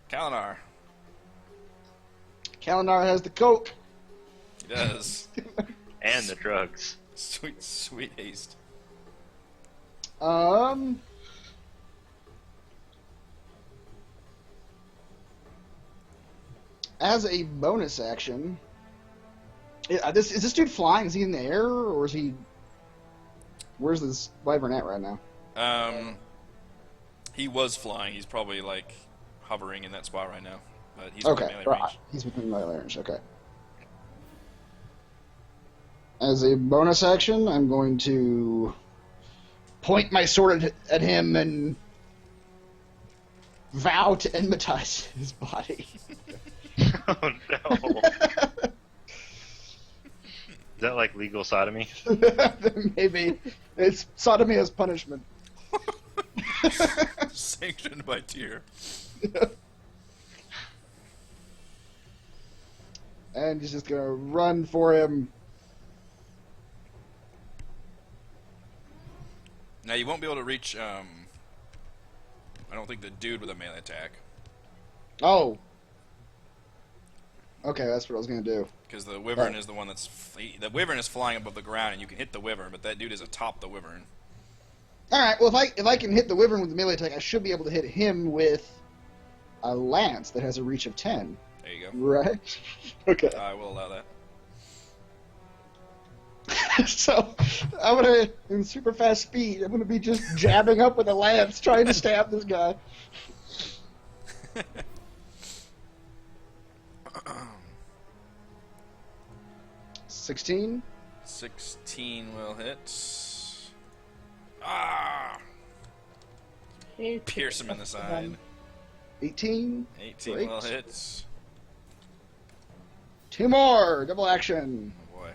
Kalinar. Kalinar has the coke. He does. And the drugs. Sweet haste. As a bonus action, is this dude flying? Is he in the air, or is he? Where's this wyvern at right now? He was flying. He's probably like hovering in that spot right now. But he's Okay, within melee right. range. He's within melee range. Okay. As a bonus action, I'm going to point my sword at him and vow to enmetize his body. Oh no. Is that like legal sodomy? Maybe it's sodomy as punishment. Sanctioned by Tyr. And he's just gonna run for him. Now you won't be able to reach. I don't think the dude with a melee attack, Oh. Okay, that's what I was gonna do. because the wyvern Oh. is the one that's the wyvern is flying above the ground, and you can hit the wyvern, but that dude is atop the wyvern. All right. Well, if I can hit the wyvern with the melee attack, I should be able to hit him with a lance that has a reach of 10. There you go. Right. Okay. I will allow that. So I'm gonna, in super fast speed, I'm gonna be just jabbing up with a lance, trying to stab this guy. 16. 16 will hit. Ah! Pierce him in the side. 18. 18 Great. will hit. 2 more. Double action. Oh boy.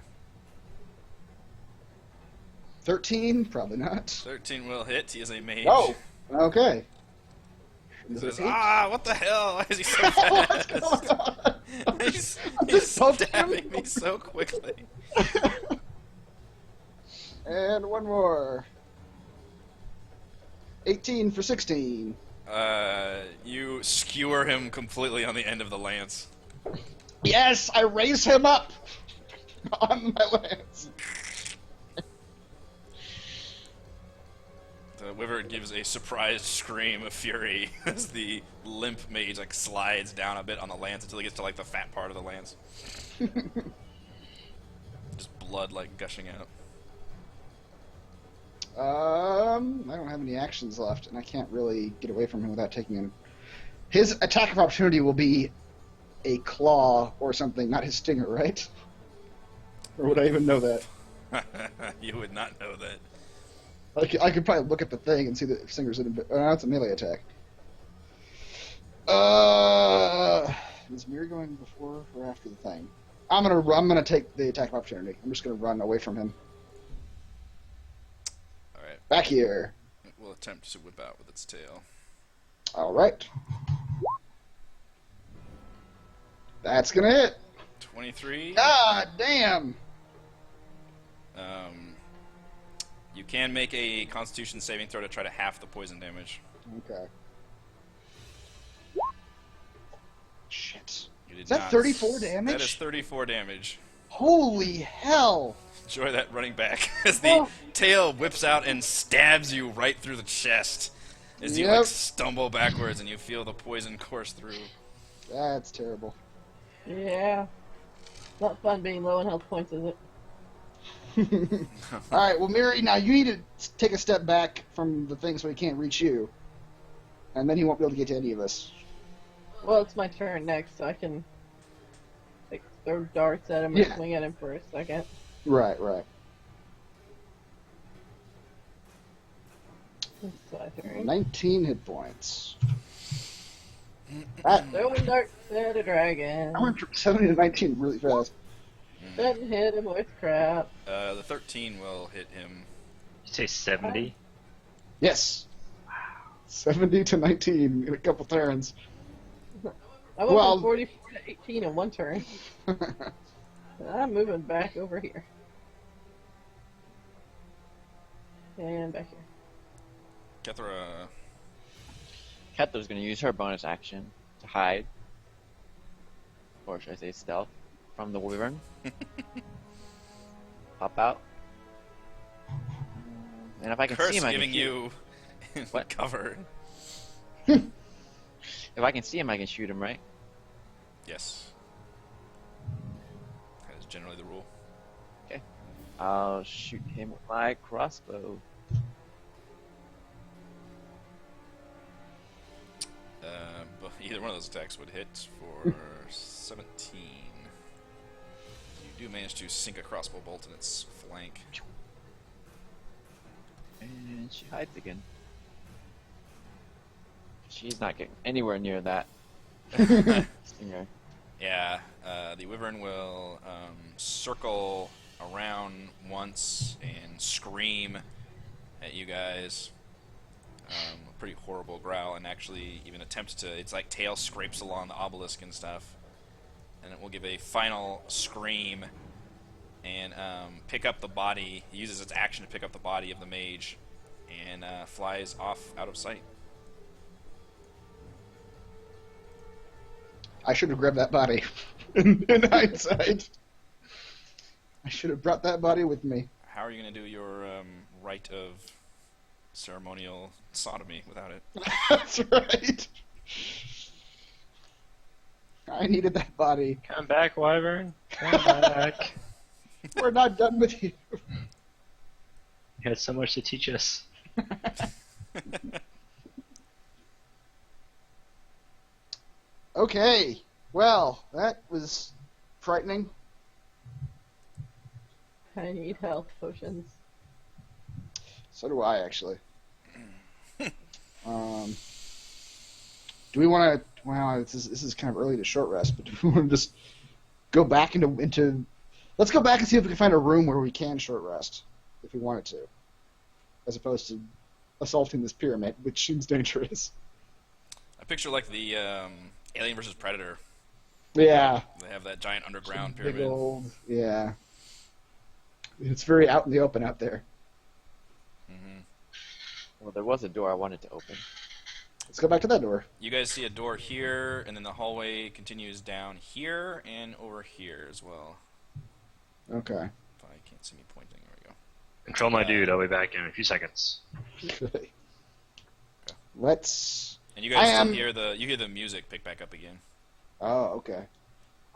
13. Probably not. 13 will hit. He is a mage. Oh. Okay. He Is it says, 8? what the hell? Why is he so What's fast? going on? he's just poking stabbing him. me so quickly. And 1 more. 18 for 16. You skewer him completely on the end of the lance. Yes, I raise him up on my lance. The wyvern gives a surprised scream of fury as the limp mage like slides down a bit on the lance until he gets to like the fat part of the lance. Just blood like gushing out. I don't have any actions left, and I can't really get away from him without taking him. His attack of opportunity will be a claw or something, not his stinger, right? Or would I even know that? You would not know that. I could probably look at the thing and see that stinger's in a bit. It's a melee attack. Is Miri going before or after the thing? I'm gonna take the attack of opportunity. I'm just gonna run away from him. Alright. Back here. It will attempt to whip out with its tail. All right. That's gonna hit. 23. God damn. You can make a Constitution saving throw to try to half the poison damage. Okay. Shit. You did Is that not. 34 damage? That is 34 damage. Holy hell! Enjoy that running back as the tail whips out and stabs you right through the chest as you like stumble backwards and you feel the poison course through. That's terrible. Yeah. Not fun being low on health points, is it? Alright, well, Miri, now you need to take a step back from the thing so he can't reach you. And then he won't be able to get to any of us. Well, it's my turn next, so I can like throw darts at him or swing at him for a second. Right. It's my turn. 19 hit points. Throwing darts at a dragon. I went from 70 to 19 really fast. Doesn't hit him with crap. The 13 will hit him. You say 70? Yes. 70 to 19 in a couple turns. I went from 44 to 18 in one turn. I'm moving back over here. And back here. Kethra. Ketra's going to use her bonus action to hide, or should I say stealth, from the wyvern. Pop out. And if I can Curse see him, I can giving shoot. you What? cover. If I can see him, I can shoot him, right? Yes. That is generally the rule. Okay. I'll shoot him with my crossbow. But either one of those attacks would hit for 17. You do manage to sink a crossbow bolt in its flank. And she hides again. She's not getting anywhere near that stinger. Yeah, the wyvern will circle around once and scream at you guys. A pretty horrible growl, and actually even attempts to, its like tail scrapes along the obelisk and stuff. And it will give a final scream and pick up the body, uses its action to pick up the body of the mage, and flies off out of sight. I should have grabbed that body. in hindsight. I should have brought that body with me. How are you going to do your rite of ceremonial sodomy without it? That's right. I needed that body. Come back, wyvern. Come back. We're not done with you. You had so much to teach us. Okay. Well, that was frightening. I need health potions. So do I, actually. Do we want to? Well, this is kind of early to short rest, but do we want to just go back into? Let's go back and see if we can find a room where we can short rest, if we wanted to, as opposed to assaulting this pyramid, which seems dangerous. I picture like the Alien vs Predator. Yeah. They have that giant underground Big pyramid. old, yeah. It's very out in the open out there. Hmm. Well, there was a door I wanted to open. Let's go back to that door. You guys see a door here, and then the hallway continues down here and over here as well. Okay. If I can't see me pointing, there we go. Control my dude. I'll be back in a few seconds. Okay. Let's. And you guys still hear the music pick back up again. Oh, okay.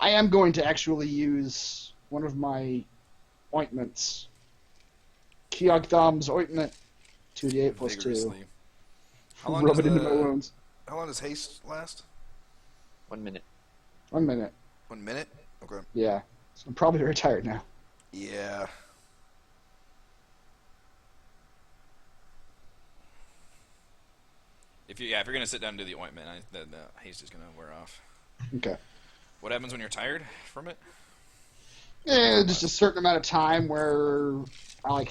I am going to actually use one of my ointments. Kiogtham's ointment. 2d8 plus 2. Vigorously. How long Rub does it into my wounds. How long does haste last? 1 minute. 1 minute. 1 minute? Okay. Yeah. So I'm probably very tired now. Yeah. If you're gonna sit down and do the ointment, the haste is gonna wear off. Okay. What happens when you're tired from it? Yeah, just a certain amount of time where I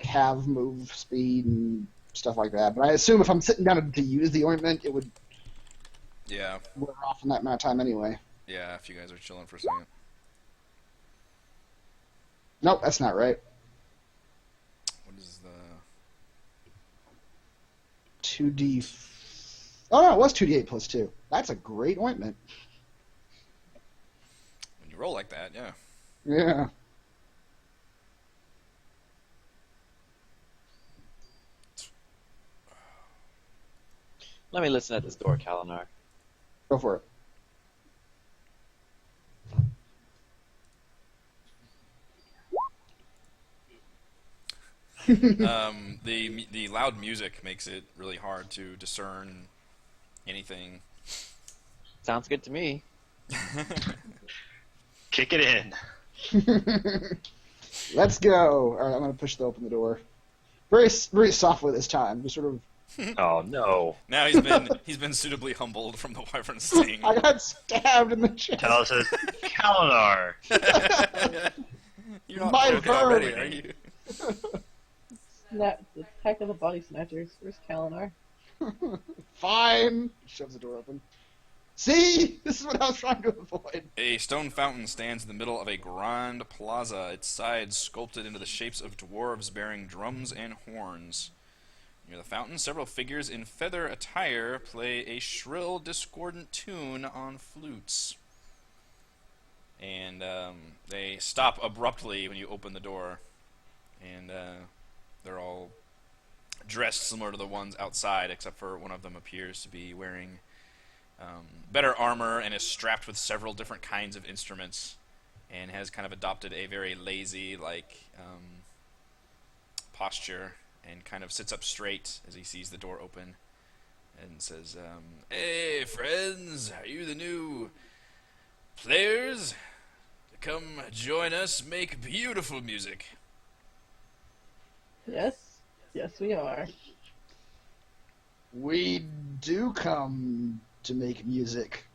have move speed and stuff like that. But I assume if I'm sitting down to use the ointment, it would Yeah. wear off in that amount of time anyway. Yeah, if you guys are chilling for a second. Nope, that's not right. What is the... 2d... Oh, no, it was 2d8 plus 2. That's a great ointment. When you roll like that, yeah. Yeah. Let me listen at this door, Kalinar. Go for it. The loud music makes it really hard to discern anything. Sounds good to me. Kick it in. Let's go. All right, I'm going to open the door. Very, very softly this time. Just sort of. Oh no. Now he's been suitably humbled from the wyvern sting. I got stabbed in the chest. Talos says, Kalinar. You're not My joking already, are you? Snap the heck of the body snatchers. Where's Kalinar? Fine. Shoves the door open. See? This is what I was trying to avoid. A stone fountain stands in the middle of a grand plaza, its sides sculpted into the shapes of dwarves bearing drums and horns. Near the fountain, several figures in feather attire play a shrill, discordant tune on flutes. And they stop abruptly when you open the door. And they're all dressed similar to the ones outside, except for one of them appears to be wearing better armor and is strapped with several different kinds of instruments and has kind of adopted a very lazy posture and kind of sits up straight as he sees the door open and says, "Hey friends, are you the new players? Come join us, make beautiful music." Yes. Yes, we are. We do come to make music.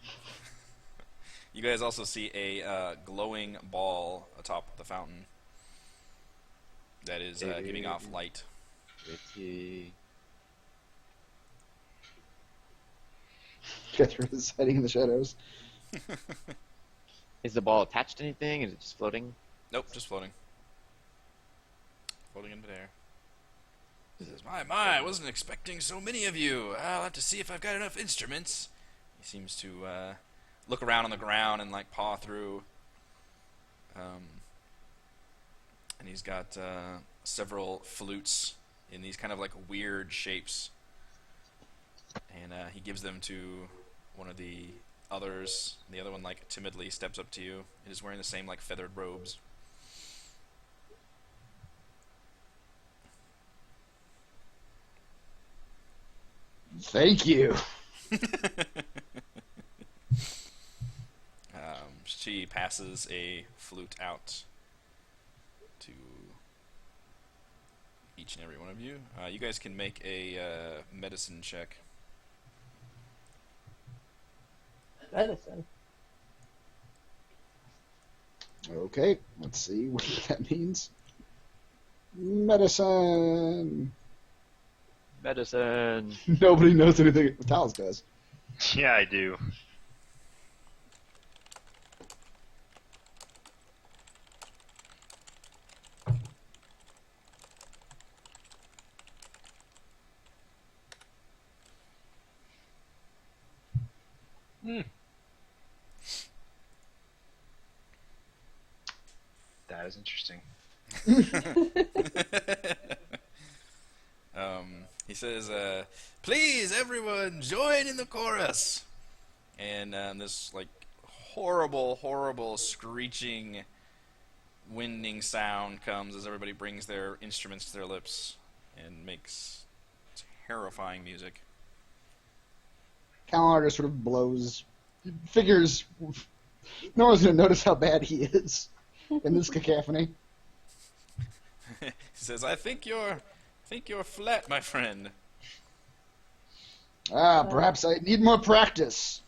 You guys also see a glowing ball atop the fountain that is giving off light. Pretty. Kethra is hiding in the shadows. Is the ball attached to anything? Is it just floating? Nope, just floating. Floating in midair. He says, my, I wasn't expecting so many of you. I'll have to see if I've got enough instruments. He seems to look around on the ground and like paw through. And he's got several flutes in these kind of like weird shapes. And he gives them to one of the others. The other one like timidly steps up to you and is wearing the same like feathered robes. Thank you. She passes a flute out to each and every one of you. You guys can make a medicine check. Medicine. Okay, let's see what that means. Medicine. Medicine. Nobody knows anything Talos does. Yeah, I do. That is interesting. He says, "Please, everyone, join in the chorus." And this like horrible screeching, winding sound comes as everybody brings their instruments to their lips and makes terrifying music. Kalinar just sort of blows. Figures no one's going to notice how bad he is in this cacophony. He says, "I think you're flat, my friend." Perhaps I need more practice.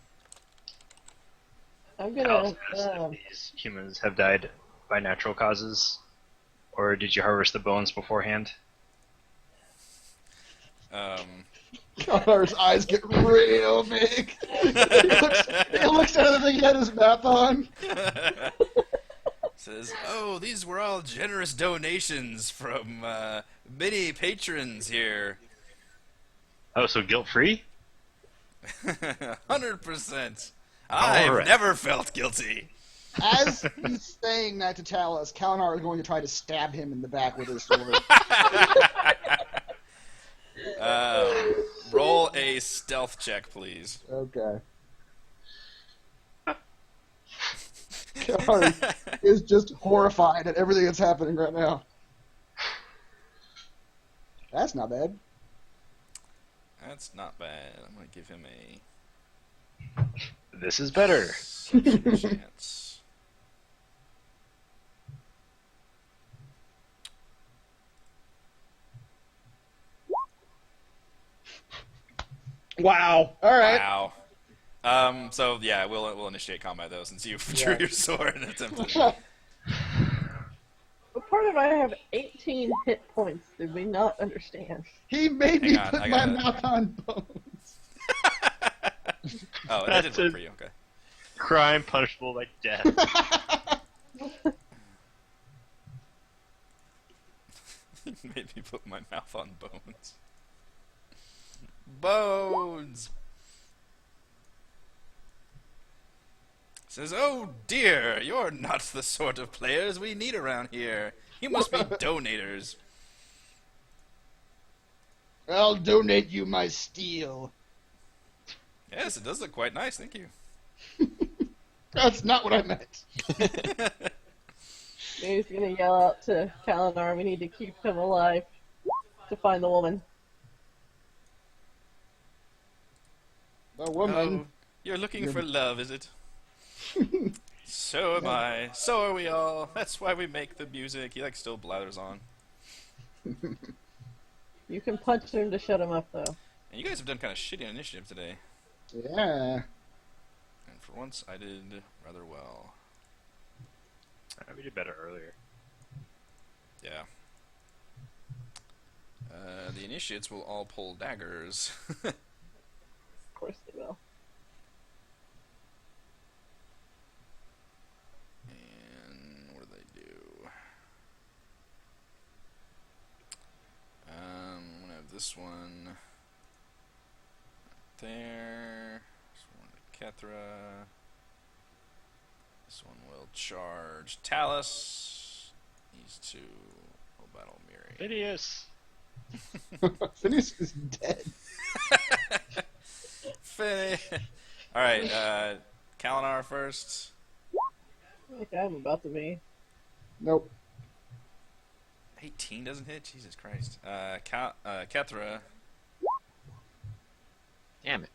I'm How gonna. else if these humans have died by natural causes, or did you harvest the bones beforehand? Kalinar's eyes get real big. he looks at everything he had his map on. Says, "Oh, these were all generous donations from many patrons here." Oh, so guilt-free? 100%. I've Alright. never felt guilty. As he's saying that to Talos, Kalinar is going to try to stab him in the back with his sword. Roll a stealth check, please. Okay. Kalinar is just horrified at everything that's happening right now. That's not bad. That's not bad. I'm going to give him a This is better. second chance. Wow. All right. Wow. So yeah, we'll initiate combat though, since you drew your sword and attempted. But part of I have 18 hit points. Did we not understand? He made me Hang on, put I my gotta- mouth on bones. Oh, that didn't work for you. Okay. Crime punishable by death. Made me put my mouth on bones. Bones! Says, "Oh dear, you're not the sort of players we need around here. You must be donators." I'll donate you my steel. Yes, it does look quite nice, thank you. That's not what I meant. He's gonna yell out to Kalinar, we need to keep him alive to find the woman. The woman. Oh, you're looking for love, is it? So am I. So are we all. That's why we make the music. He like still blathers on. You can punch him to shut him up, though. And you guys have done kind of shitty on initiative today. Yeah. And for once, I did rather well. We did better earlier. Yeah. The initiates will all pull daggers. Of course they will. And what do they do? I'm gonna have this one right there. This one to Kethra. This one will charge Talus. These two will battle Miri. Phineas! Phineas is dead. Alright, Kalinar first. I think I'm about to be. Nope. 18 doesn't hit? Jesus Christ. Kethra. Damn it.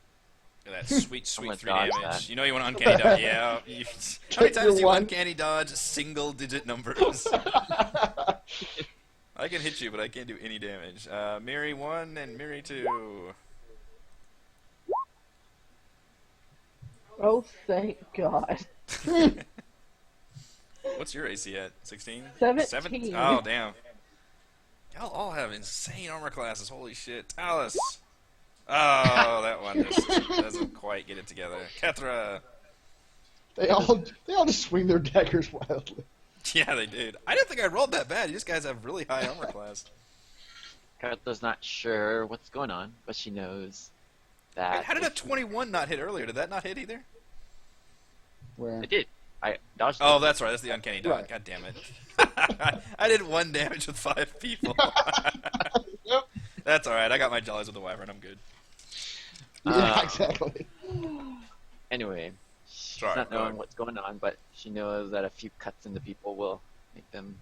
That sweet, sweet gonna 3 dodge damage. that. You know you want to uncanny dodge. Yeah. How many Take times your do you one. uncanny dodge single digit numbers? I can hit you, but I can't do any damage. Miri 1 and Miri 2. Oh, thank God. What's your AC at? 16? 17. Oh, damn. Y'all all have insane armor classes. Holy shit. Talus. Oh, that one just doesn't quite get it together. Kethra. They all just swing their daggers wildly. Yeah, they did. I didn't think I rolled that bad. These guys have really high armor class. Cartha's not sure what's going on, but she knows that. Wait, how did a 21 not hit earlier? Did that not hit either? Where? It did. I dodged Oh, it. that's right. That's the uncanny dodge. Right. God damn it. I did 1 damage with 5 people. Yep. That's alright. I got my jollies with the wyvern. I'm good. Yeah, exactly. Anyway, she's Sorry, not go ahead. knowing what's going on, but she knows that a few cuts into people will make them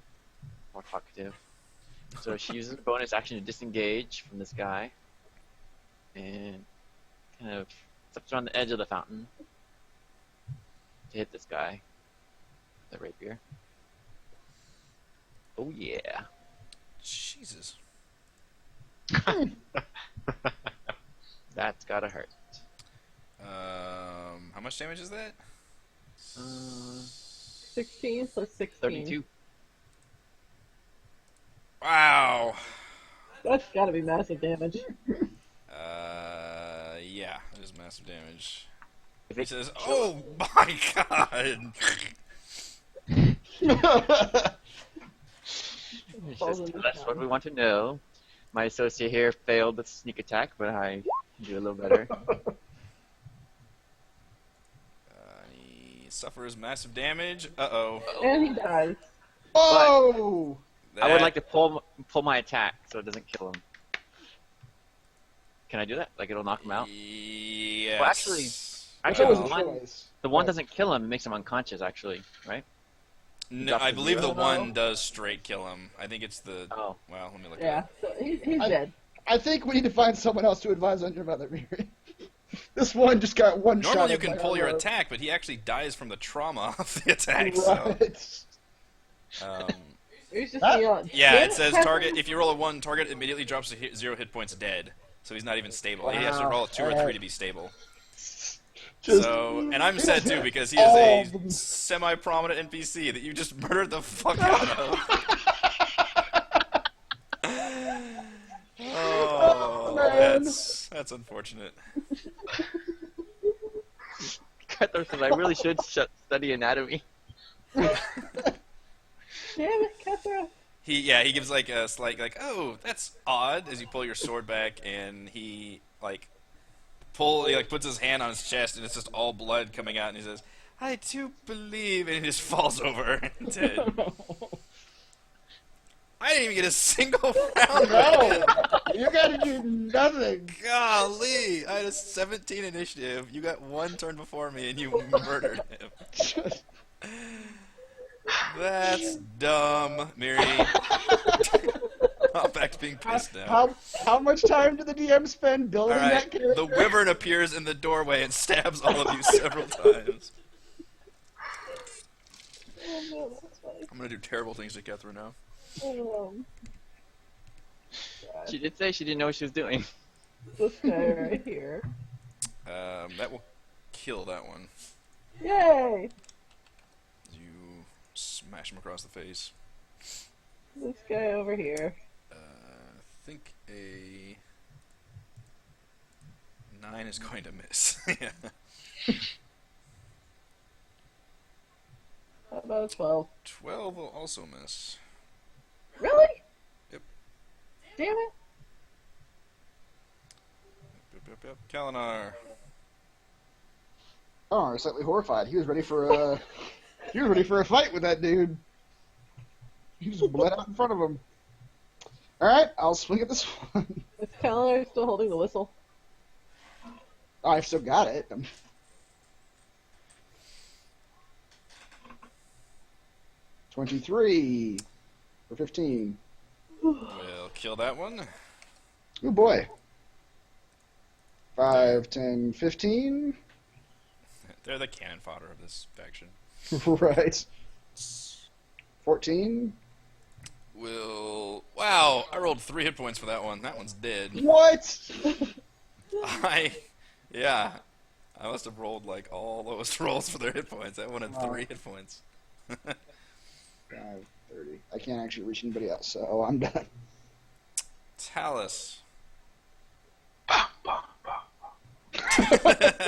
more talkative. So she uses a bonus action to disengage from this guy and kind of steps around the edge of the fountain to hit this guy with the rapier. Oh yeah. Jesus. That's gotta hurt. How much damage is that? 16 plus 16. 32. Wow. That's gotta be massive damage. Yeah, it is massive damage. If He it says, "Oh my god!" Falls in the That's what fountain. we want to know. My associate here failed the sneak attack, but I can do a little better. He suffers massive damage. Uh-oh. And he dies. Oh! I would like to pull my attack so it doesn't kill him. Can I do that? Like it'll knock him out? Yes. Well, actually, That actually was the a one, choice. the one Right. doesn't kill him; it makes him unconscious. Actually, right? No, I believe the zero. one does straight kill him. I think it's the... Oh, Well, let me look Yeah, at so he's I- dead. I think we need to find someone else to advise on your mother, Miri. This one just got one it. shot. Normally you at can my pull your armor. attack, but he actually dies from the trauma of the attack, Right. so... He's just Ah. beyond. Yeah, Damn it says Catherine. target. If you roll a 1, target immediately drops to 0 hit points dead. So he's not even stable. He has to Wow. roll a 2 or 3 to be stable. Just- So, and I'm He sad doesn't too because he all is of them. a semi-prominent NPC that you just murdered the fuck out of. Oh, man. that's unfortunate. Cartha says I really should study anatomy. Damn it, Kethra. He gives like a slight like, oh, that's odd, as you pull your sword back, and he puts his hand on his chest, and it's just all blood coming out, and he says, I do believe, and he just falls over and dead. I didn't even get a single round. No! You gotta do nothing! Golly, I had a 17 initiative. You got 1 turn before me, and you murdered him. That's dumb, Miri. I'm back to being pissed now. How much time did the DM spend building All right, that character? the wyvern appears in the doorway and stabs all of you several times. Oh no, that's funny. I'm gonna do terrible things to Kethra now. She did say she didn't know what she was doing. This guy right here. That will kill that one. Yay! You smash him across the face. This guy over here. I think a 9 is going to miss. Yeah. How about a 12? 12 will also miss. Really? Yep. Damn it. Yep. Kalinar. Oh, I was slightly horrified. He was ready for a fight with that dude. He just bled out in front of him. Alright, I'll swing at this one. Is Kaliner still holding the whistle? Oh, I've still got it. 23 for 15. We'll kill that one. Oh boy. 5, 10, 15. They're the cannon fodder of this faction. Right. 14. will... Wow, I rolled 3 hit points for that one. That one's dead. What? Yeah. I must have rolled, like, all those rolls for their hit points. That one had Wow. 3 hit points. 5, 30. I can't actually reach anybody else, so I'm done. Talus.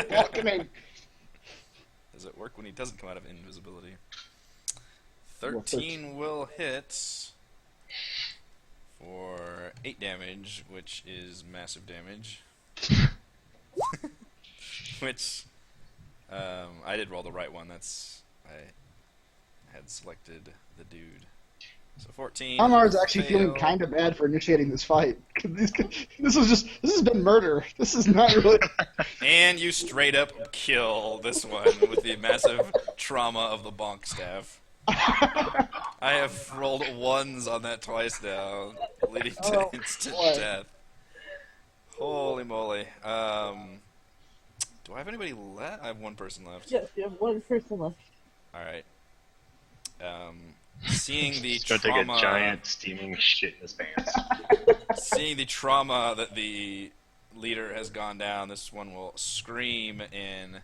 Welcoming. Does it work when he doesn't come out of invisibility? 13 will hit for 8 damage, which is massive damage. Which, I did roll the right one. I had selected the dude. So 14. Amar's actually fail. feeling kind of bad for initiating this fight. This has been murder. This is not really. And you straight up kill this one with the massive trauma of the bonk staff. I have rolled ones on that twice now, leading to instant boy. death. Holy moly. Do I have anybody left? I have one person left. Yes, you have one person left. Alright. Seeing the He's gonna trauma... take a giant steaming shit in his pants. Seeing the trauma that the leader has gone down, this one will scream and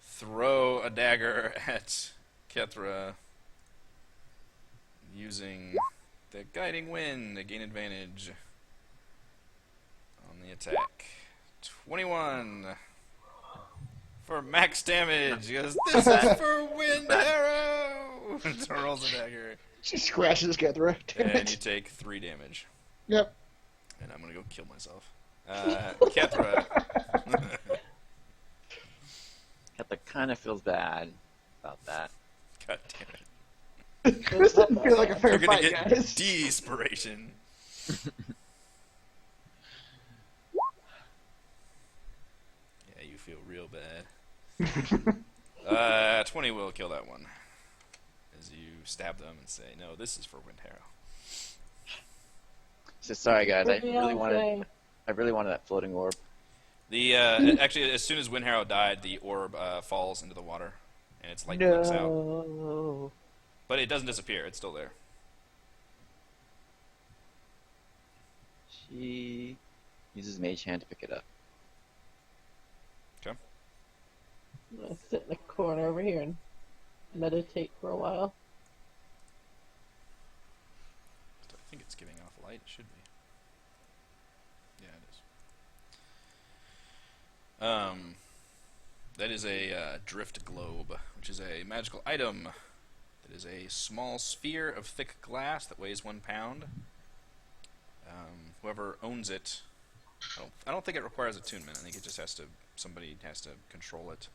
throw a dagger at Kethra using the guiding wind to gain advantage on the attack. 21 for max damage. Because this is for wind arrow. Twirls a dagger, She scratches Kethra. Damn and it. you take 3 damage. Yep. And I'm gonna go kill myself. Kethra. Kethra kind of feels bad about that. God damn it. This doesn't feel like a fair You're gonna fight, get guys. de-inspiration. Yeah, you feel real bad. 20 will kill that one. As you stab them and say, no, this is for Wind Harrow. So sorry guys, I What do you really all wanted say? that floating orb. The actually, as soon as Wind Harrow died, the orb falls into the water, and its light blinks out. No. But it doesn't disappear; it's still there. She uses mage hand to pick it up. Okay. I'm gonna sit in the corner over here and meditate for a while. I think it's giving off light. It should be. Yeah, it is. That is a drift globe, which is a magical item. It is a small sphere of thick glass that weighs 1 pound. Whoever owns it, I don't think it requires attunement. I think it just somebody has to control it.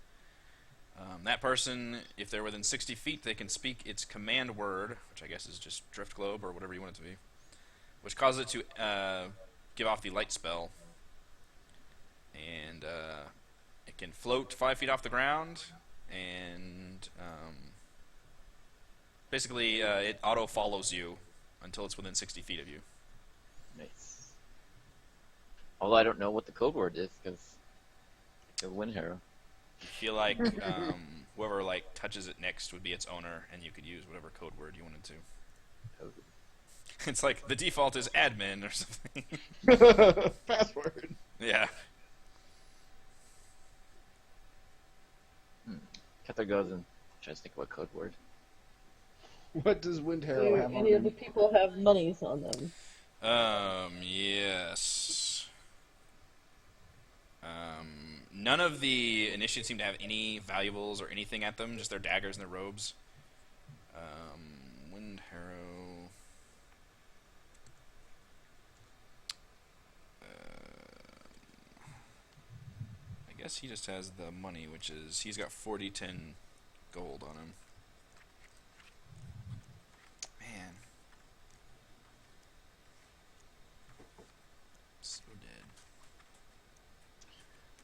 That person, if they're within 60 feet, they can speak its command word, which I guess is just drift globe or whatever you want it to be, which causes it to give off the light spell. And it can float 5 feet off the ground, and basically it auto follows you until it's within 60 feet of you. Nice. Although I don't know what the code word is because it's a wind arrow. You feel like whoever touches it next would be its owner, and you could use whatever code word you wanted to. It's like the default is admin or something. Password. Yeah. Kethra goes and tries to think of a code word. What does Wind Harrow Do have on any of the him? people have monies on them? Yes. None of the initiates seem to have any valuables or anything at them, just their daggers and their robes. Wind Harrow. I guess he just has the money, which is, he's got 40/10 gold on him. Man. So dead.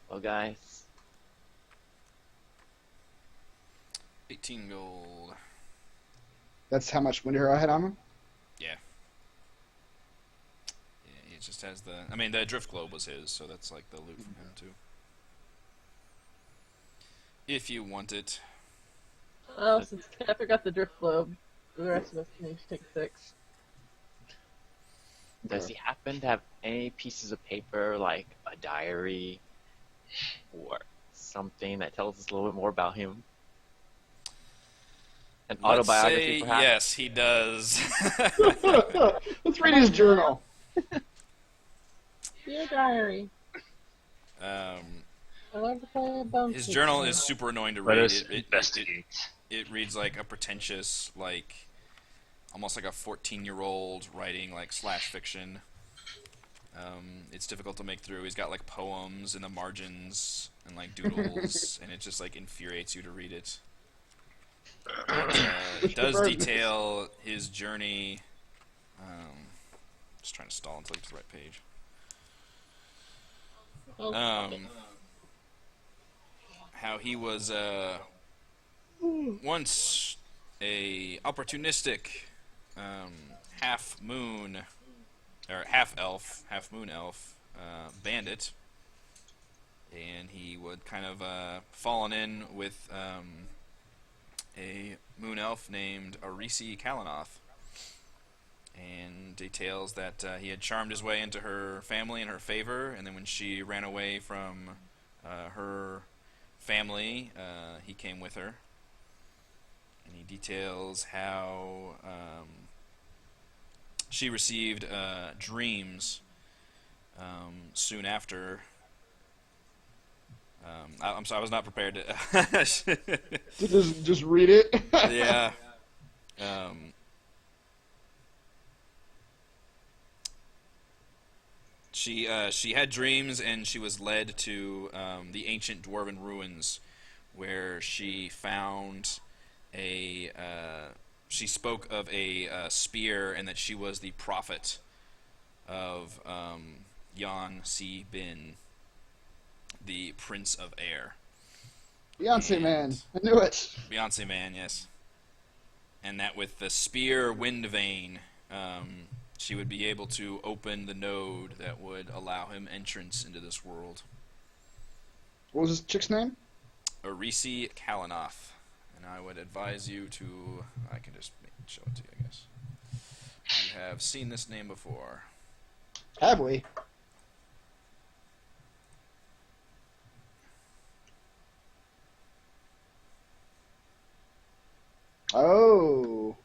Well, guys, 18 gold. That's how much Wind Harrow had on him? Yeah. Yeah, he just has the... I mean, the drift globe was his, so that's like the loot from him, too. If you want it. Oh, since Kefir got the drift globe, the rest of us can each take 6. Does he happen to have any pieces of paper, like a diary or something that tells us a little bit more about him? An Let's autobiography, say perhaps? yes, he does. Let's read his journal. Dear diary, um, I love to play a bone. his journal is super annoying to Let read. us investigate. It reads like a pretentious, like almost like a 14-year-old writing like slash fiction. It's difficult to make through. He's got like poems in the margins and like doodles, and it just like infuriates you to read it. It does detail his journey. Just trying to stall until I get to the right page. How he was once a opportunistic half moon or half elf, half moon elf bandit, and he would kind of fallen in with a moon elf named Arisi Kalanoth, and details that he had charmed his way into her family in her favor, and then when she ran away from her family, he came with her. And he details how she received dreams soon after. I'm sorry, I was not prepared to. Just read it. Yeah. She had dreams, and she was led to the ancient Dwarven ruins, where she found a. She spoke of a spear, and that she was the prophet of Yan Si Bin, the Prince of Air. Beyonce And- man, I knew it. Beyonce man, yes. And that with the spear wind vein, she would be able to open the node that would allow him entrance into this world. What was this chick's name? Arisi Kalanoth. And I would advise you to... I can just show it to you, I guess. You have seen this name before. Have we? Oh.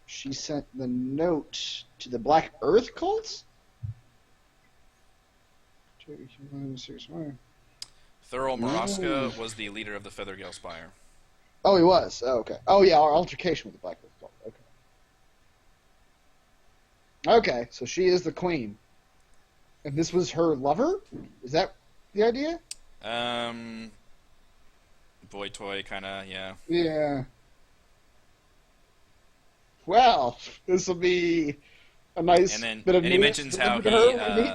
She sent the note to the Black Earth cults? Thurl Maraska was the leader of the Feathergale Spire. Oh, he was. Oh, okay. Oh, yeah, our altercation with the Black Earth cult. Okay. Okay, so she is the queen. And this was her lover? Is that the idea? Boy toy, kinda, yeah. Yeah. Well, this will be a nice And then, bit of and he news mentions how delivered to her when we meet.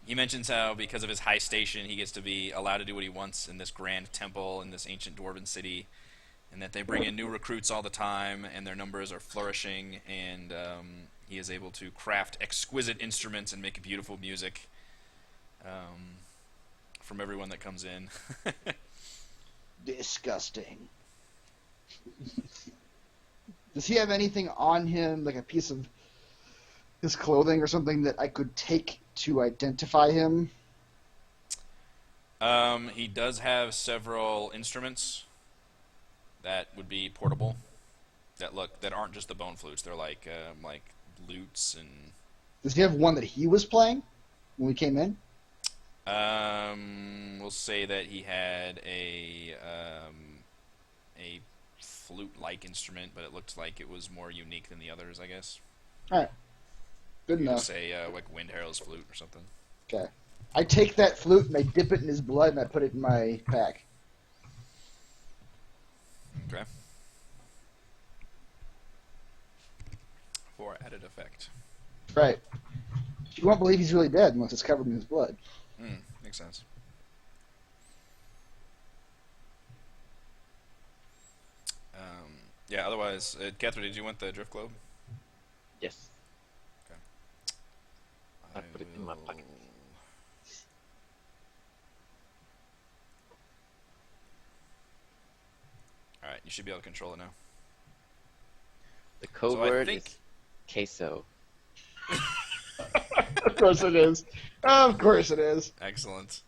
he mentions how because of his high station, he gets to be allowed to do what he wants in this grand temple in this ancient Dwarven city, and that they bring in new recruits all the time, and their numbers are flourishing, and he is able to craft exquisite instruments and make beautiful music from everyone that comes in. Disgusting. Does he have anything on him, like a piece of his clothing or something that I could take to identify him? He does have several instruments that would be portable, that aren't just the bone flutes. They're like lutes and. Does he have one that he was playing when we came in? We'll say that he had a flute-like instrument, but it looked like it was more unique than the others, I guess. All right. Good You could enough. say like Wind Harrow's flute or something. Okay. I take that flute and I dip it in his blood and I put it in my pack. Okay. For added effect. Right. You won't believe he's really dead unless it's covered in his blood. Makes sense. Yeah, otherwise, Catherine, did you want the Drift Globe? Yes. I put it in my pocket. Alright, you should be able to control it now. The code So I word think- is queso. Of course it is. Of course it is. Excellent.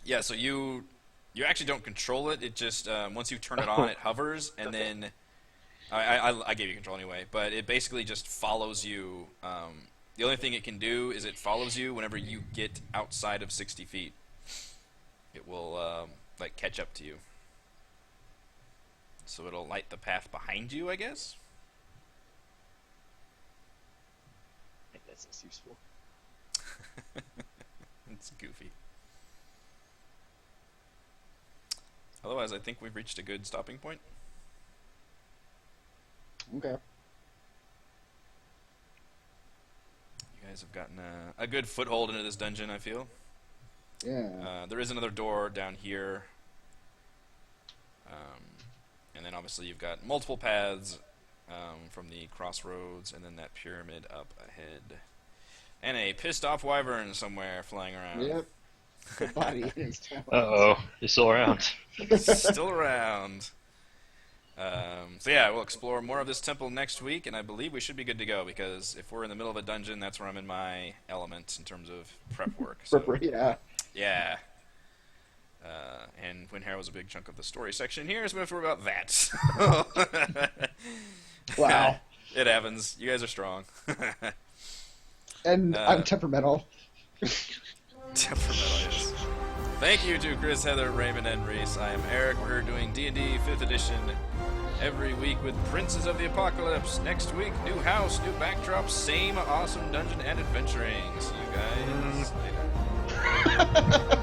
Yeah, so you actually don't control it. It just once you turn it on, it hovers, and then I gave you control anyway. But it basically just follows you. The only thing it can do is it follows you whenever you get outside of 60 feet. It will like catch up to you. So it'll light the path behind you, I guess. I think that's useful. It's goofy. Otherwise, I think we've reached a good stopping point. Okay. You guys have gotten a good foothold into this dungeon, I feel. Yeah. There is another door down here. And then obviously you've got multiple paths from the crossroads, and then that pyramid up ahead. And a pissed off wyvern somewhere flying around. Yep. The body in his talons. Uh-oh. He's still around. Still around. So yeah, we'll explore more of this temple next week, and I believe we should be good to go, because if we're in the middle of a dungeon, that's where I'm in my element in terms of prep work. So, Yeah. yeah. And When Hair was a big chunk of the story section here, so we have to worry about that. Wow. It happens. You guys are strong. And I'm temperamental. Temperamental, yes. Thank you to Chris, Heather, Raymond, and Reese. I am Eric. We're doing D&D 5th edition every week with Princes of the Apocalypse. Next week, new house, new backdrop, same awesome dungeon and adventuring. See you guys later.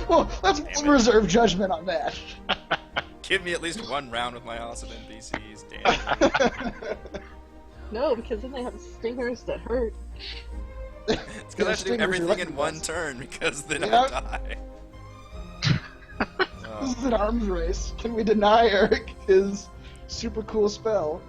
Well, let's reserve judgment on that. Give me at least one round with my awesome NPCs. Damn it. No, because then they have stingers that hurt. It's because I have to do everything in one turn, because then Yeah. I die. This is an arms race. Can we deny Eric his super cool spell?